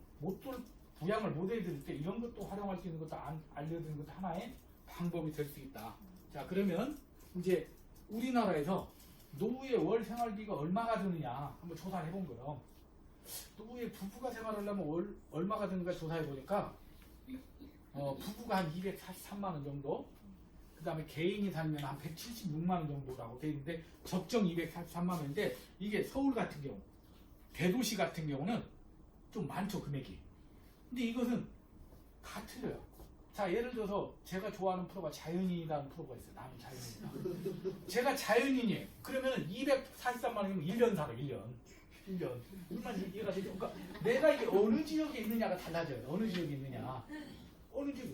부양을 못 해드릴 때 이런 것도 활용할 수 있는 것도 알려드리는 것도 하나의 방법이 될 수 있다. 자, 그러면 이제 우리나라에서 노후의 월 생활비가 얼마가 드느냐 한번 조사를 해본 거예요. 노후에 부부가 생활하려면 얼마가 드는가 조사해 보니까 부부가 한 243만 원 정도, 그 다음에 개인이 살면 한 176만 원 정도라고 돼 있는데 적정 243만 원인데 이게 서울 같은 경우, 대도시 같은 경우는 좀 많죠, 금액이. 근데 이것은 다 틀려요. 자, 예를 들어서 제가 좋아하는 프로가 자연인이라는 프로가 있어요. 남이 자연인이다. 제가 자연인이에요. 그러면 243만 원이면 1년 살아, 1년. 얼마나 이해가 되죠? 그러니까 내가 이게 어느 지역에 있느냐가 달라져요. 어느 지역에 있느냐. 어느 지역.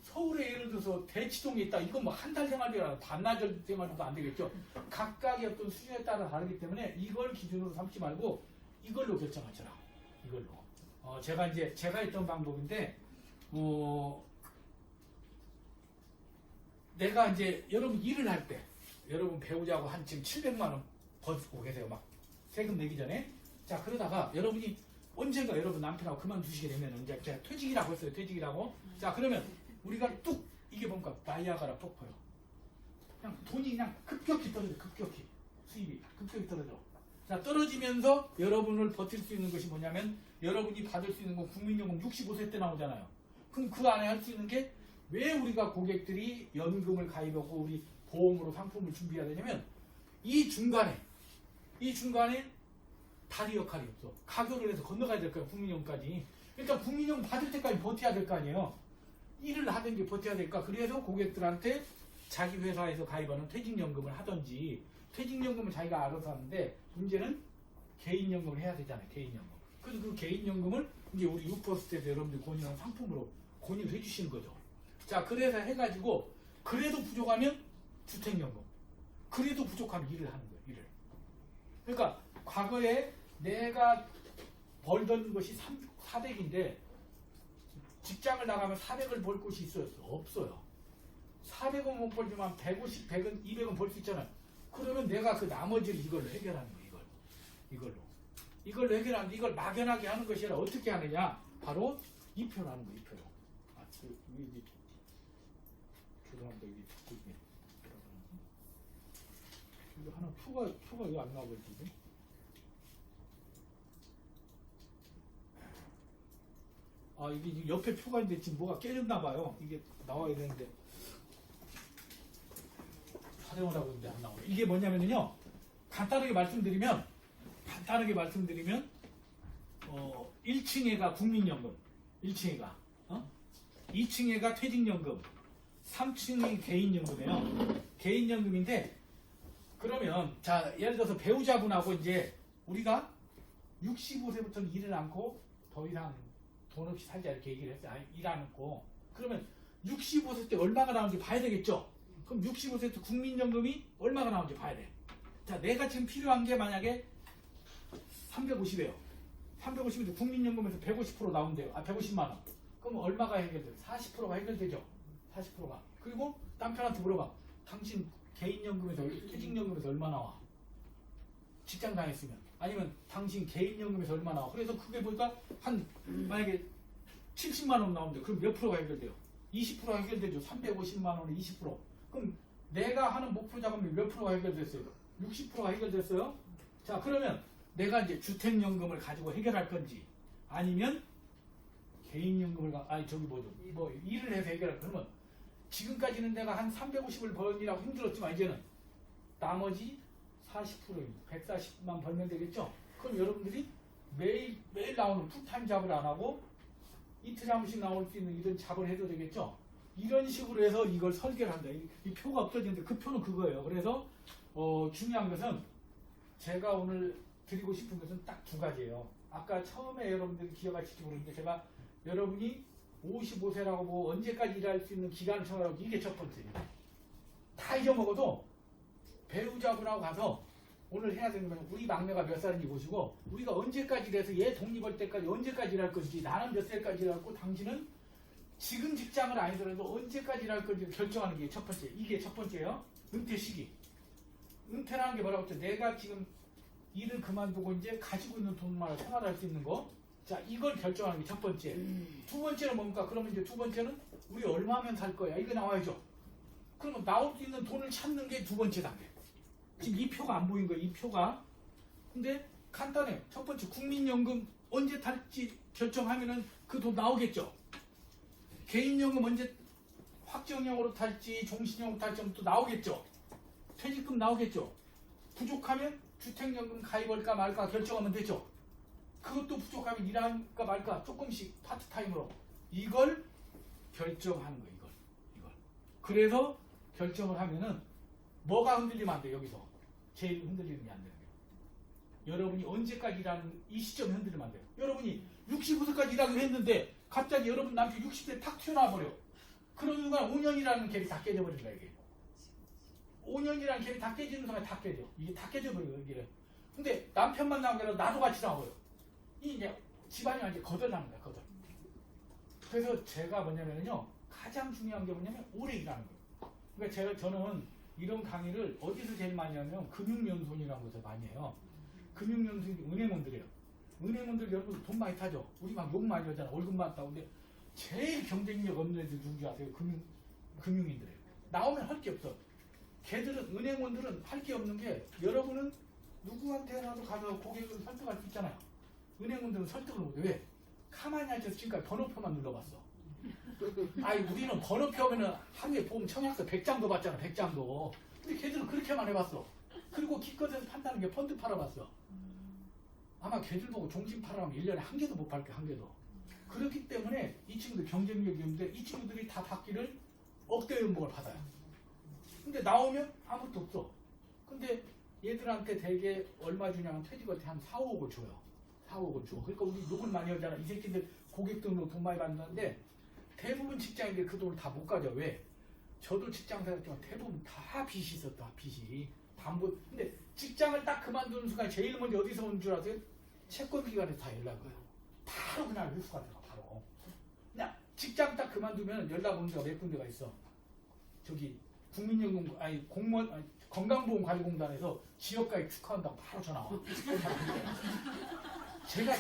서울에 예를 들어서 대치동에 있다. 이건 뭐 한 달 생활비라 반나절 생활비도 안 되겠죠. 각각의 어떤 수준에 따라 다르기 때문에 이걸 기준으로 삼지 말고 이걸로 결정하셔라. 이걸로. 제가 했던 방법인데 내가 이제 여러분 일을 할 때 여러분 배우자고 한 지금 700만 원 버티고 계세요. 막 세금 내기 전에. 자, 그러다가 여러분이 언젠가 여러분 남편하고 그만두시게 되면 이제 제가 퇴직이라고 했어요. 퇴직이라고. 자, 그러면 우리가 뚝 이게 뭔가 나이아가라 폭포요. 그냥 돈이 그냥 급격히 떨어져. 급격히 수입이 급격히 떨어져. 자, 떨어지면서 여러분을 버틸 수 있는 것이 뭐냐면 여러분이 받을 수 있는 건 국민연금 65세 때 나오잖아요. 그럼 그 안에 할 수 있는 게 왜 우리가 고객들이 연금을 가입하고 우리 보험으로 상품을 준비해야 되냐면 이 중간에 다리 역할이 없어. 가교를 해서 건너가야 될 거야. 국민연금까지. 그러니까 국민연금 받을 때까지 버텨야 될 거 아니에요. 일을 하든지 버텨야 될까. 그래서 고객들한테 자기 회사에서 가입하는 퇴직연금을 하든지 퇴직연금은 자기가 알아서 하는데 문제는 개인연금을 해야 되잖아요. 개인연금. 그래서 그 개인연금을 이제 우리 유퍼스트에서 여러분들 권유하는 상품으로 권유를 해주시는 거죠. 자, 그래서 해가지고 그래도 부족하면 주택연금. 그래도 부족하면 일을 하는 거예요. 일을. 그러니까 과거에 내가 벌던 것이 400인데 직장을 나가면 400을 벌 곳이 있어요? 없어요. 400은 못 벌지만 150, 100은, 200은 벌 수 있잖아요. 그러면 내가 그 나머지를 이걸로 해결하는 거예요. 이걸로 해결하는데 이걸 막연하게 하는 것이 아니라 어떻게 하느냐? 바로 이표라는 거예요. 이표로. 아, 이게 죄송합니다. 이게 자꾸 이게 이거 하나 표가 왜 안 나와버리지? 아, 이게 옆에 표가 있는데 지금 뭐가 깨졌나 봐요. 이게 나와야 되는데 촬영을 하고 있는데 안 나오네. 이게 뭐냐면요. 간단하게 말씀드리면 1층에가 국민연금, 1층에가 2층에가 퇴직연금, 3층이 개인연금이에요. 개인연금인데 그러면 자, 예를 들어서 배우자분하고 이제 우리가 65세부터는 일을 않고 더 이상 돈 없이 살자 이렇게 얘기를 했어요. 일 안 않고. 그러면 65세 때 얼마가 나오는지 봐야 되겠죠. 그럼 65세 때 국민연금이 얼마가 나오는지 봐야 돼. 자, 내가 지금 필요한 게 만약에 350이에요. 350인데 국민연금에서 150% 나온대요. 150만 원. 그럼 얼마가 해결돼요? 40%가 해결되죠. 40%가. 그리고 남편한테 물어봐. 당신 개인연금에서 퇴직연금에서 얼마 나와? 직장 다녔으면. 아니면 당신 개인연금에서 얼마 나와? 그래서 그게 보니까 한 만약에 70만 원 나오는데 그럼 몇 프로가 해결돼요? 20%가 해결되죠. 350만 원에 20%. 그럼 내가 하는 목표 자금이 몇 프로가 해결됐어요? 60%가 해결됐어요? 자, 그러면 내가 이제 주택연금을 가지고 해결할 건지 아니면 개인연금을 뭐 일을 해서 해결할 그러면 지금까지는 내가 한 350을 벌기라고 힘들었지만 이제는 나머지 40%입니다. 140만 벌면 되겠죠? 그럼 여러분들이 매일 나오는 풀타임 잡을 안 하고 이틀에 한 번씩 나올 수 있는 이런 잡을 해도 되겠죠? 이런 식으로 해서 이걸 설계를 한다. 이 표가 없어지는데 그 표는 그거예요. 그래서 중요한 것은 제가 오늘 드리고 싶은 것은 딱 두 가지예요. 아까 처음에 여러분들이 기억하실지 모르는데 제가 여러분이 55세라고 뭐 언제까지 일할 수 있는 기간을 정하라고 이게 첫 번째예요. 다 잊어먹어도 배우자분하고 가서 오늘 해야 되는 건 우리 막내가 몇 살인지 보시고 우리가 언제까지 돼서 얘 독립할 때까지 언제까지 일할 건지 나는 몇 살까지 일하고 당신은 지금 직장을 아니더라도 언제까지 일할 건지 결정하는 게 첫 번째. 이게 첫 번째예요. 은퇴 시기. 은퇴라는 게 뭐라고 했죠? 내가 지금 일을 그만두고 이제 가지고 있는 돈만 생활할 수 있는 거. 자, 이걸 결정하는 게 첫 번째. 두 번째는 뭡니까? 그러면 이제 두 번째는 우리 얼마면 살 거야? 이거 나와야죠. 그러면 나올 수 있는 돈을 찾는 게 두 번째 단계. 지금 이 표가 안 보인 거예요. 이 표가. 근데 간단해. 첫 번째 국민연금 언제 탈지 결정하면은 그 돈 나오겠죠. 개인연금 언제 확정형으로 탈지 종신형으로 탈지 또 나오겠죠. 퇴직금 나오겠죠. 부족하면 주택연금 가입할까 말까 결정하면 되죠. 그것도 부족하면 일할까 말까 조금씩 파트타임으로 이걸 결정하는 거예요. 이걸. 그래서 결정을 하면은 뭐가 흔들리면 안 돼요. 여기서 제일 흔들리는 게 안 되는 거예요. 여러분이 언제까지 일하는 이 시점에 흔들리면 안 돼요. 여러분이 65세까지 일하기로 했는데 갑자기 여러분 남편 60세 탁 튀어나와 버려. 그런 순간 5년이라는 갭이 다 깨져버린다 이게. 5년이라는 갭이 다 깨지는 순간 다 깨져. 이게 다 깨져버려요. 이게. 근데 남편만 나온 게 아니라 나도 같이 나와버려. 이 이제 집안이 완전히 거덜나는 거야. 거덜. 그래서 제가 뭐냐면요 가장 중요한 게 뭐냐면 오래 일하는 거예요. 그러니까 저는 이런 강의를 어디서 제일 많이 하냐면 금융연수원이라는 곳에서 많이 해요. 금융연수원이 은행원들이에요. 은행원들 여러분 돈 많이 타죠. 우리 막 욕 많이 하잖아. 월급 많다고. 근데 제일 경쟁력 없는 애들 누군지 아세요? 금융인들이에요. 나오면 할 게 없어. 걔들은 은행원들은 할 게 없는 게 여러분은 누구한테라도 가서 고객을 설득할 수 있잖아요. 은행원들은 설득을 못해. 왜? 가만히 앉아서 지금까지 번호표만 눌러봤어. 아니 우리는 번호표 하면은 하루에 보험 청약서 100장도 받잖아. 100장도. 근데 걔들은 그렇게만 해봤어. 그리고 기껏해서 판다는 게 펀드 팔아봤어. 아마 걔들 보고 종신 팔아면 1년에 한 개도 못 팔게. 한 개도. 그렇기 때문에 이 친구들 경쟁력이 없는데 이 친구들이 다 받기를 억대 연봉을 받아요. 근데 나오면 아무것도 없어. 근데 얘들한테 대개 얼마 주냐면 퇴직할 때 한 4, 5억을 줘요. 4, 5억을 줘. 그러니까 우리 욕을 많이 하잖아. 이 새끼들 고객 등으로 돈 많이 받는데 대부분 직장인들 그 돈을 다 못 가져. 왜? 저도 직장 생활했지만 대부분 다 빚이 있었다. 빚이. 담보. 근데 직장을 딱 그만두는 순간 제일 먼저 어디서 오는 줄 아세요? 채권기관에서 다 연락을 해요. 바로 그날 회수가 들어가. 바로. 그냥 직장 딱 그만두면 연락 오는 데가 몇 군데가 있어. 저기 국민연금 아니 공무원 아니, 건강보험관리공단에서 지역가입 축하한다고 바로 전화 와.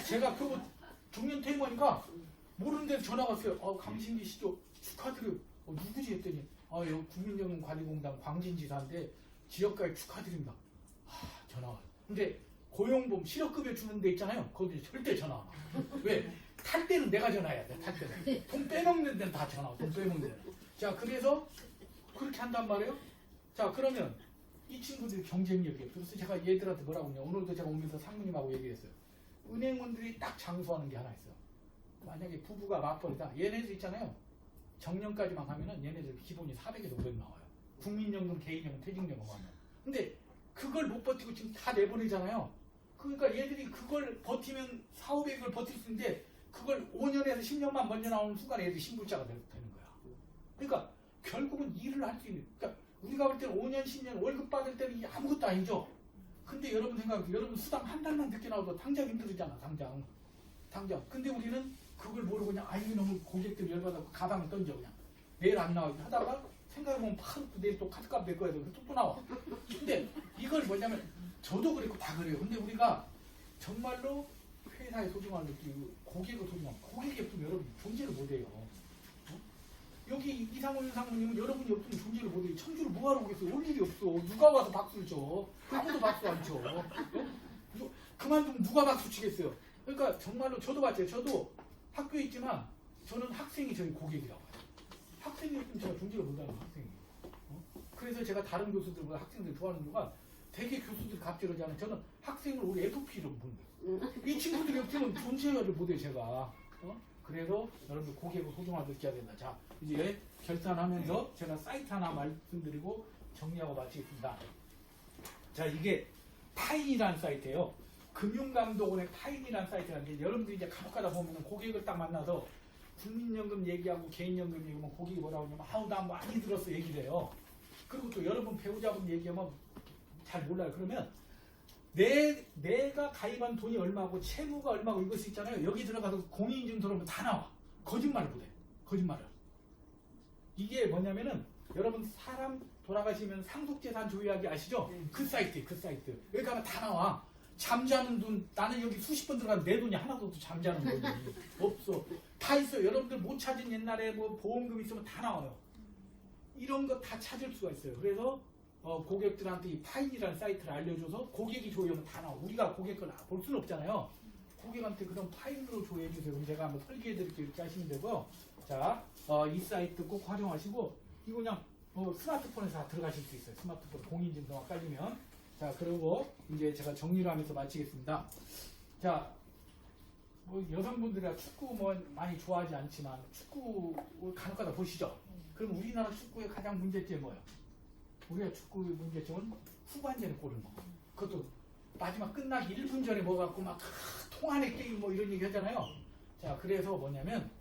제가 그거 중년 퇴임하니까 모르는 데서 전화가 왔어요. 강신기 씨죠. 축하드려요. 누구지 했더니 여기 국민연금관리공단 광진지사인데 지역가입 축하드립니다. 전화 와요. 근데 고용보험 실업급여 주는 데 있잖아요. 거기 절대 전화 안 와. 왜? 탈 때는 내가 전화해야 돼. 탈 때는. 돈 빼먹는 데는 다 전화 와. 돈 빼먹는 데는. 자 그래서 그렇게 한단 말이에요. 자 그러면 이 친구들이 경쟁력이 없어요. 그래서 제가 얘들한테 뭐라고 하냐. 오늘도 제가 오면서 상무님하고 얘기했어요. 은행원들이 딱 장수하는 게 하나 있어요. 만약에 부부가 맞벌이다. 얘네들 있잖아요. 정년까지만 하면은 얘네들 기본이 400에서 500 나와요. 국민연금, 개인연금, 퇴직연금 하면. 근데 그걸 못 버티고 지금 다 내보내잖아요. 그러니까 얘들이 그걸 버티면 4, 500을 버틸 수 있는데 그걸 5년에서 10년만 먼저 나오는 순간에 얘들이 신불자가 되는 거야. 그러니까 결국은 일을 할 수 있는. 그러니까 우리가 볼 때는 5년, 10년 월급 받을 때는 이게 아무것도 아니죠. 근데 여러분 생각해보세요. 여러분 수당 한 달만 늦게 나와도 당장 힘들잖아. 당장. 근데 우리는 그걸 모르고 그냥 너무 고객들 열받아서 가방을 던져 그냥. 내일 안 나오게 하다가 생각해보면 바로 내일 또 카드값 낼 거야. 또 나와. 근데 이걸 뭐냐면 저도 그랬고 다 그래요. 근데 우리가 정말로 회사의 소중함을 느끼고 고객의 소중함. 고객이 없으면 여러분 존재를 못해요. 여기 이상훈 상무님은 여러분이 없으면 존재를 못해요. 청주를 뭐하러 오겠어요? 올 일이 없어. 누가 와서 박수를 쳐? 아무도 박수 안 쳐. 그만두면 누가 박수 치겠어요? 그러니까 정말로 저도 마찬가지예요. 저도 학교에 있지만 저는 학생이 저희 고객이라고 해요. 학생이 없으면 제가 존재를 못하는 학생이. 그래서 제가 다른 교수들보다 학생들 좋아하는 이유가 되게 교수들이 갑질하지 않아요. 저는 학생을 우리 FP로 보는 거예요. 이 친구들이 없으면 존재를 못해요. 제가. 그래서 여러분들 고객의 소중함을 느껴야 된다. 자, 이제 결산하면서 제가 사이트 하나 말씀드리고 정리하고 마치겠습니다. 자, 이게 파인이라는 사이트예요. 금융감독원의 파인이라는 사이트라는 게 여러분들이 이제 간혹 가다 보면 고객을 딱 만나서 국민연금 얘기하고 개인연금 얘기하면 고객이 뭐라고 하냐면 나 많이 들었어 얘기를 해요. 그리고 또 여러분 배우자분 얘기하면 잘 몰라요. 그러면 내가 가입한 돈이 얼마고 채무가 얼마고 이것이 있잖아요. 여기 들어가서 공인인증 들어오면 다 나와. 거짓말을 못해. 거짓말을. 이게 뭐냐면은 여러분 사람 돌아가시면 상속재산 조회하기 아시죠? 그 사이트. 여기 가면 다 나와. 잠자는 돈 나는 여기 수십 번 들어가면 내 돈이 하나도 없어. 잠자는 돈이 없어. 다 있어요. 여러분들 못 찾은 옛날에 뭐 보험금 있으면 다 나와요. 이런 거 다 찾을 수가 있어요. 그래서 고객들한테 이 파인이라는 사이트를 알려줘서 고객이 조회하면 다 나와. 우리가 고객 걸 볼 수는 없잖아요. 고객한테 그런 파인으로 조회해주세요. 그럼 제가 한번 설계해드릴게요. 이렇게 하시면 되고요. 자, 이 사이트 꼭 활용하시고 이거 그냥 스마트폰에서 다 들어가실 수 있어요. 스마트폰 공인증서가 깔리면. 자, 그리고 이제 제가 정리를 하면서 마치겠습니다. 자, 뭐 여성분들이야 축구 뭐 많이 좋아하지 않지만 축구 간혹가다 보시죠. 그럼 우리나라 축구의 가장 문제점이 뭐예요? 우리가 축구의 문제점은 후반전에 골을 먹어. 그것도 마지막 끝나기 1분 전에 먹어갖고 막 통안의 게임 뭐 이런 얘기 하잖아요. 자, 그래서 뭐냐면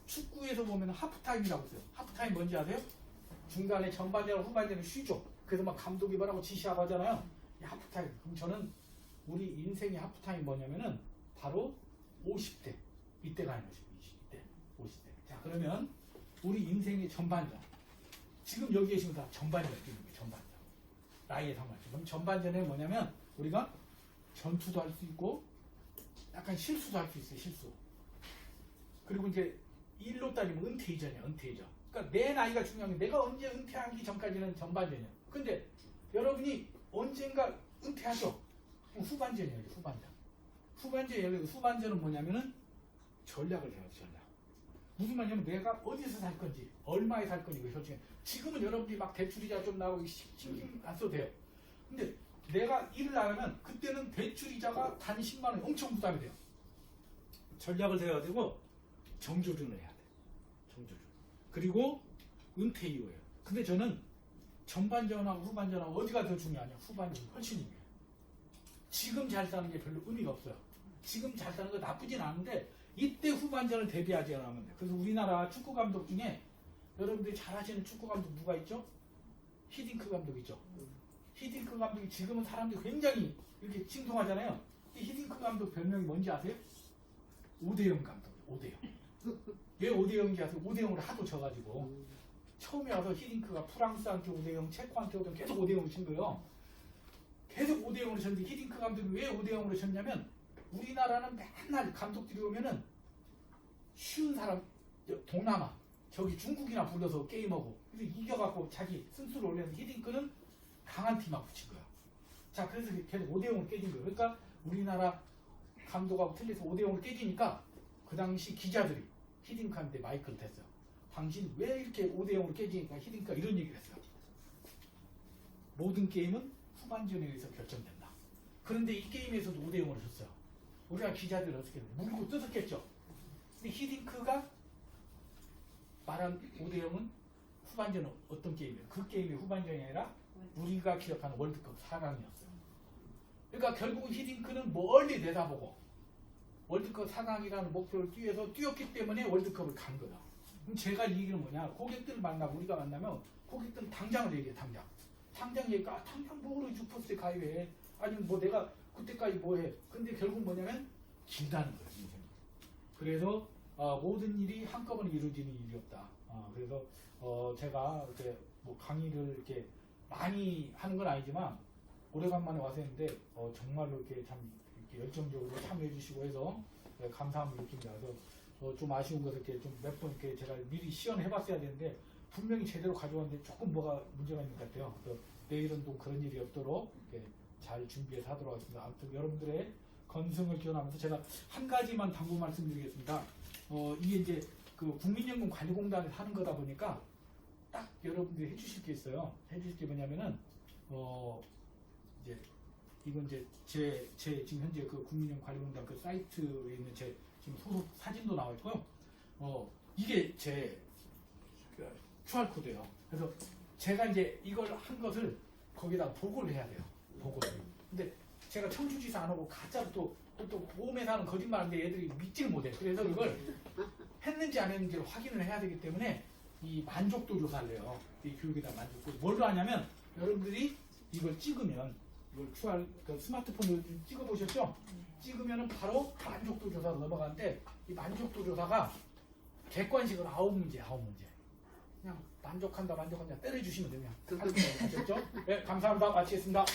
축구에서 보면 하프타임이라고 써요. 하프타임 뭔지 아세요? 중간에 전반전과 후반전에 쉬죠. 그래서 막 감독이 뭐라고 지시하고 하잖아요. 이 하프타임. 그럼 저는 우리 인생의 하프타임 뭐냐면은 바로 50대. 이때 가는 것이고 20대. 50대. 자, 그러면 우리 인생의 전반전. 지금 여기 계시면 다 전반전 뛰는 거예요. 전반전. 나이에 상관없이. 그럼 전반전에 뭐냐면 우리가 전투도 할 수 있고 약간 실수도 할 수 있어요. 실수. 그리고 이제 일로 따지면 은퇴이전이야. 은퇴이전. 그러니까 내 나이가 중요한 게 내가 언제 은퇴하기 전까지는 전반전이야. 근데 여러분이 언젠가 은퇴하죠. 그럼 후반전이에요. 후반전. 후반전은 뭐냐면은 전략을 해요. 전략. 무슨 말이냐면 내가 어디서 살 건지 얼마에 살 건지 솔직히 지금은 여러분들이 막 대출이자 좀 나오고 신경 안 써도 돼요. 근데 내가 일을 나가면 그때는 대출이자가 단 10만 원이 엄청 부담이 돼요. 전략을 세워야 되고 정조준을 해야 돼. 정조준. 그리고 은퇴 이후에. 근데 저는 전반전하고 후반전하고 어디가 더 중요하냐? 후반전이 훨씬 중요해요. 지금 잘 사는 게 별로 의미가 없어요. 지금 잘 사는 거 나쁘진 않은데 이때 후반전을 대비하지 않으면 돼요. 그래서 우리나라 축구 감독 중에 여러분들이 잘 아시는 축구 감독 누가 있죠? 히딩크 감독 있죠? 히딩크 감독이 지금은 사람들이 굉장히 이렇게 칭송하잖아요. 이 히딩크 감독 별명이 뭔지 아세요? 5대0 감독. 5대0. 왜 5대0인지 아세요? 5대0으로 하도 져가지고 처음에 와서 히딩크가 프랑스한테 5대0, 체코한테 5대0 계속 5대0으로 친 거예요. 계속 5대0으로 쳤는데 히딩크 감독이 왜 5대0으로 쳤냐면 우리나라는 맨날 감독들이 오면은 쉬운 사람 동남아 저기 중국이나 불러서 게임하고 그래서 이겨갖고 자기 승수를 올렸는데 히딩크는 강한 팀하고 붙인 거야. 자 그래서 계속 5대0으로 깨진 거예요. 그러니까 우리나라 감독하고 틀려서 5대0으로 깨지니까 그 당시 기자들이 히딩크한테 마이크를 댔어요. 당신 왜 이렇게 5대0으로 깨지니까 히딩크가 이런 얘기를 했어요. 모든 게임은 후반전에 의해서 결정된다. 그런데 이 게임에서도 5대0으로 졌어요. 우리가 기자들 어떻게 물고 뜯었겠죠. 근데 히딩크가 말한 5대0은 후반전은 어떤 게임이에요? 그 게임의 후반전이 아니라 우리가 기억하는 월드컵 4강이었어요. 그러니까 결국은 히딩크는 멀리 내다보고 월드컵 4강이라는 목표를 위해서 뛰었기 때문에 월드컵을 간 거야. 그럼 제가 이 얘기는 뭐냐? 고객들을 만나고 우리가 만나면 고객들은 당장을 얘기해. 당장 얘기가 당장 뭐로 주포스에 가입해. 아니면 뭐 내가 그때까지 뭐해. 근데 결국 뭐냐면 길다는 거예요. 인생이. 그래서 모든 일이 한꺼번에 이루어지는 일이 없다. 그래서 제가 이렇게 뭐 강의를 이렇게 많이 하는 건 아니지만 오래간만에 와서 했는데 정말로 이렇게 참 이렇게 열정적으로 참여해 주시고 해서 감사함을 느낍니다. 그래서 좀 아쉬운 것을 이렇게 좀 몇 번 이렇게 제가 미리 시연해 봤어야 되는데 분명히 제대로 가져왔는데 조금 뭐가 문제가 있는 것 같아요. 그래서 내일은 또 그런 일이 없도록 이렇게 잘 준비해서 하도록 하겠습니다. 아무튼 여러분들의 건승을 기원하면서 제가 한 가지만 당부 말씀드리겠습니다. 이게 이제 그 국민연금관리공단에서 하는 거다 보니까 딱 여러분들이 해주실 게 있어요. 해주실 게 뭐냐면은 이제 이건 이제 제 지금 현재 그 국민연금관리공단 그 사이트에 있는 제 지금 소속 사진도 나와 있고요. 이게 제 QR 코드예요. 그래서 제가 이제 이걸 한 것을 거기다가 보고를 해야 돼요. 보고를. 근데 제가 청주지사 안 하고 가짜로 또 보험회사 하는 거짓말인데 얘들이 믿지를 못해. 그래서 이걸 했는지 안 했는지를 확인을 해야 되기 때문에 이 만족도 조사를 해요. 이 교육에다 만족도. 뭘로 하냐면 여러분들이 이걸 찍으면 이걸 QR 그 스마트폰으로 찍어 보셨죠? 찍으면은 바로 만족도 조사로 넘어가는데 이 만족도 조사가 객관식으로 9문제. 그냥 만족한다 때려주시면 돼요. 아셨죠? 네, 감사합니다. 마치겠습니다.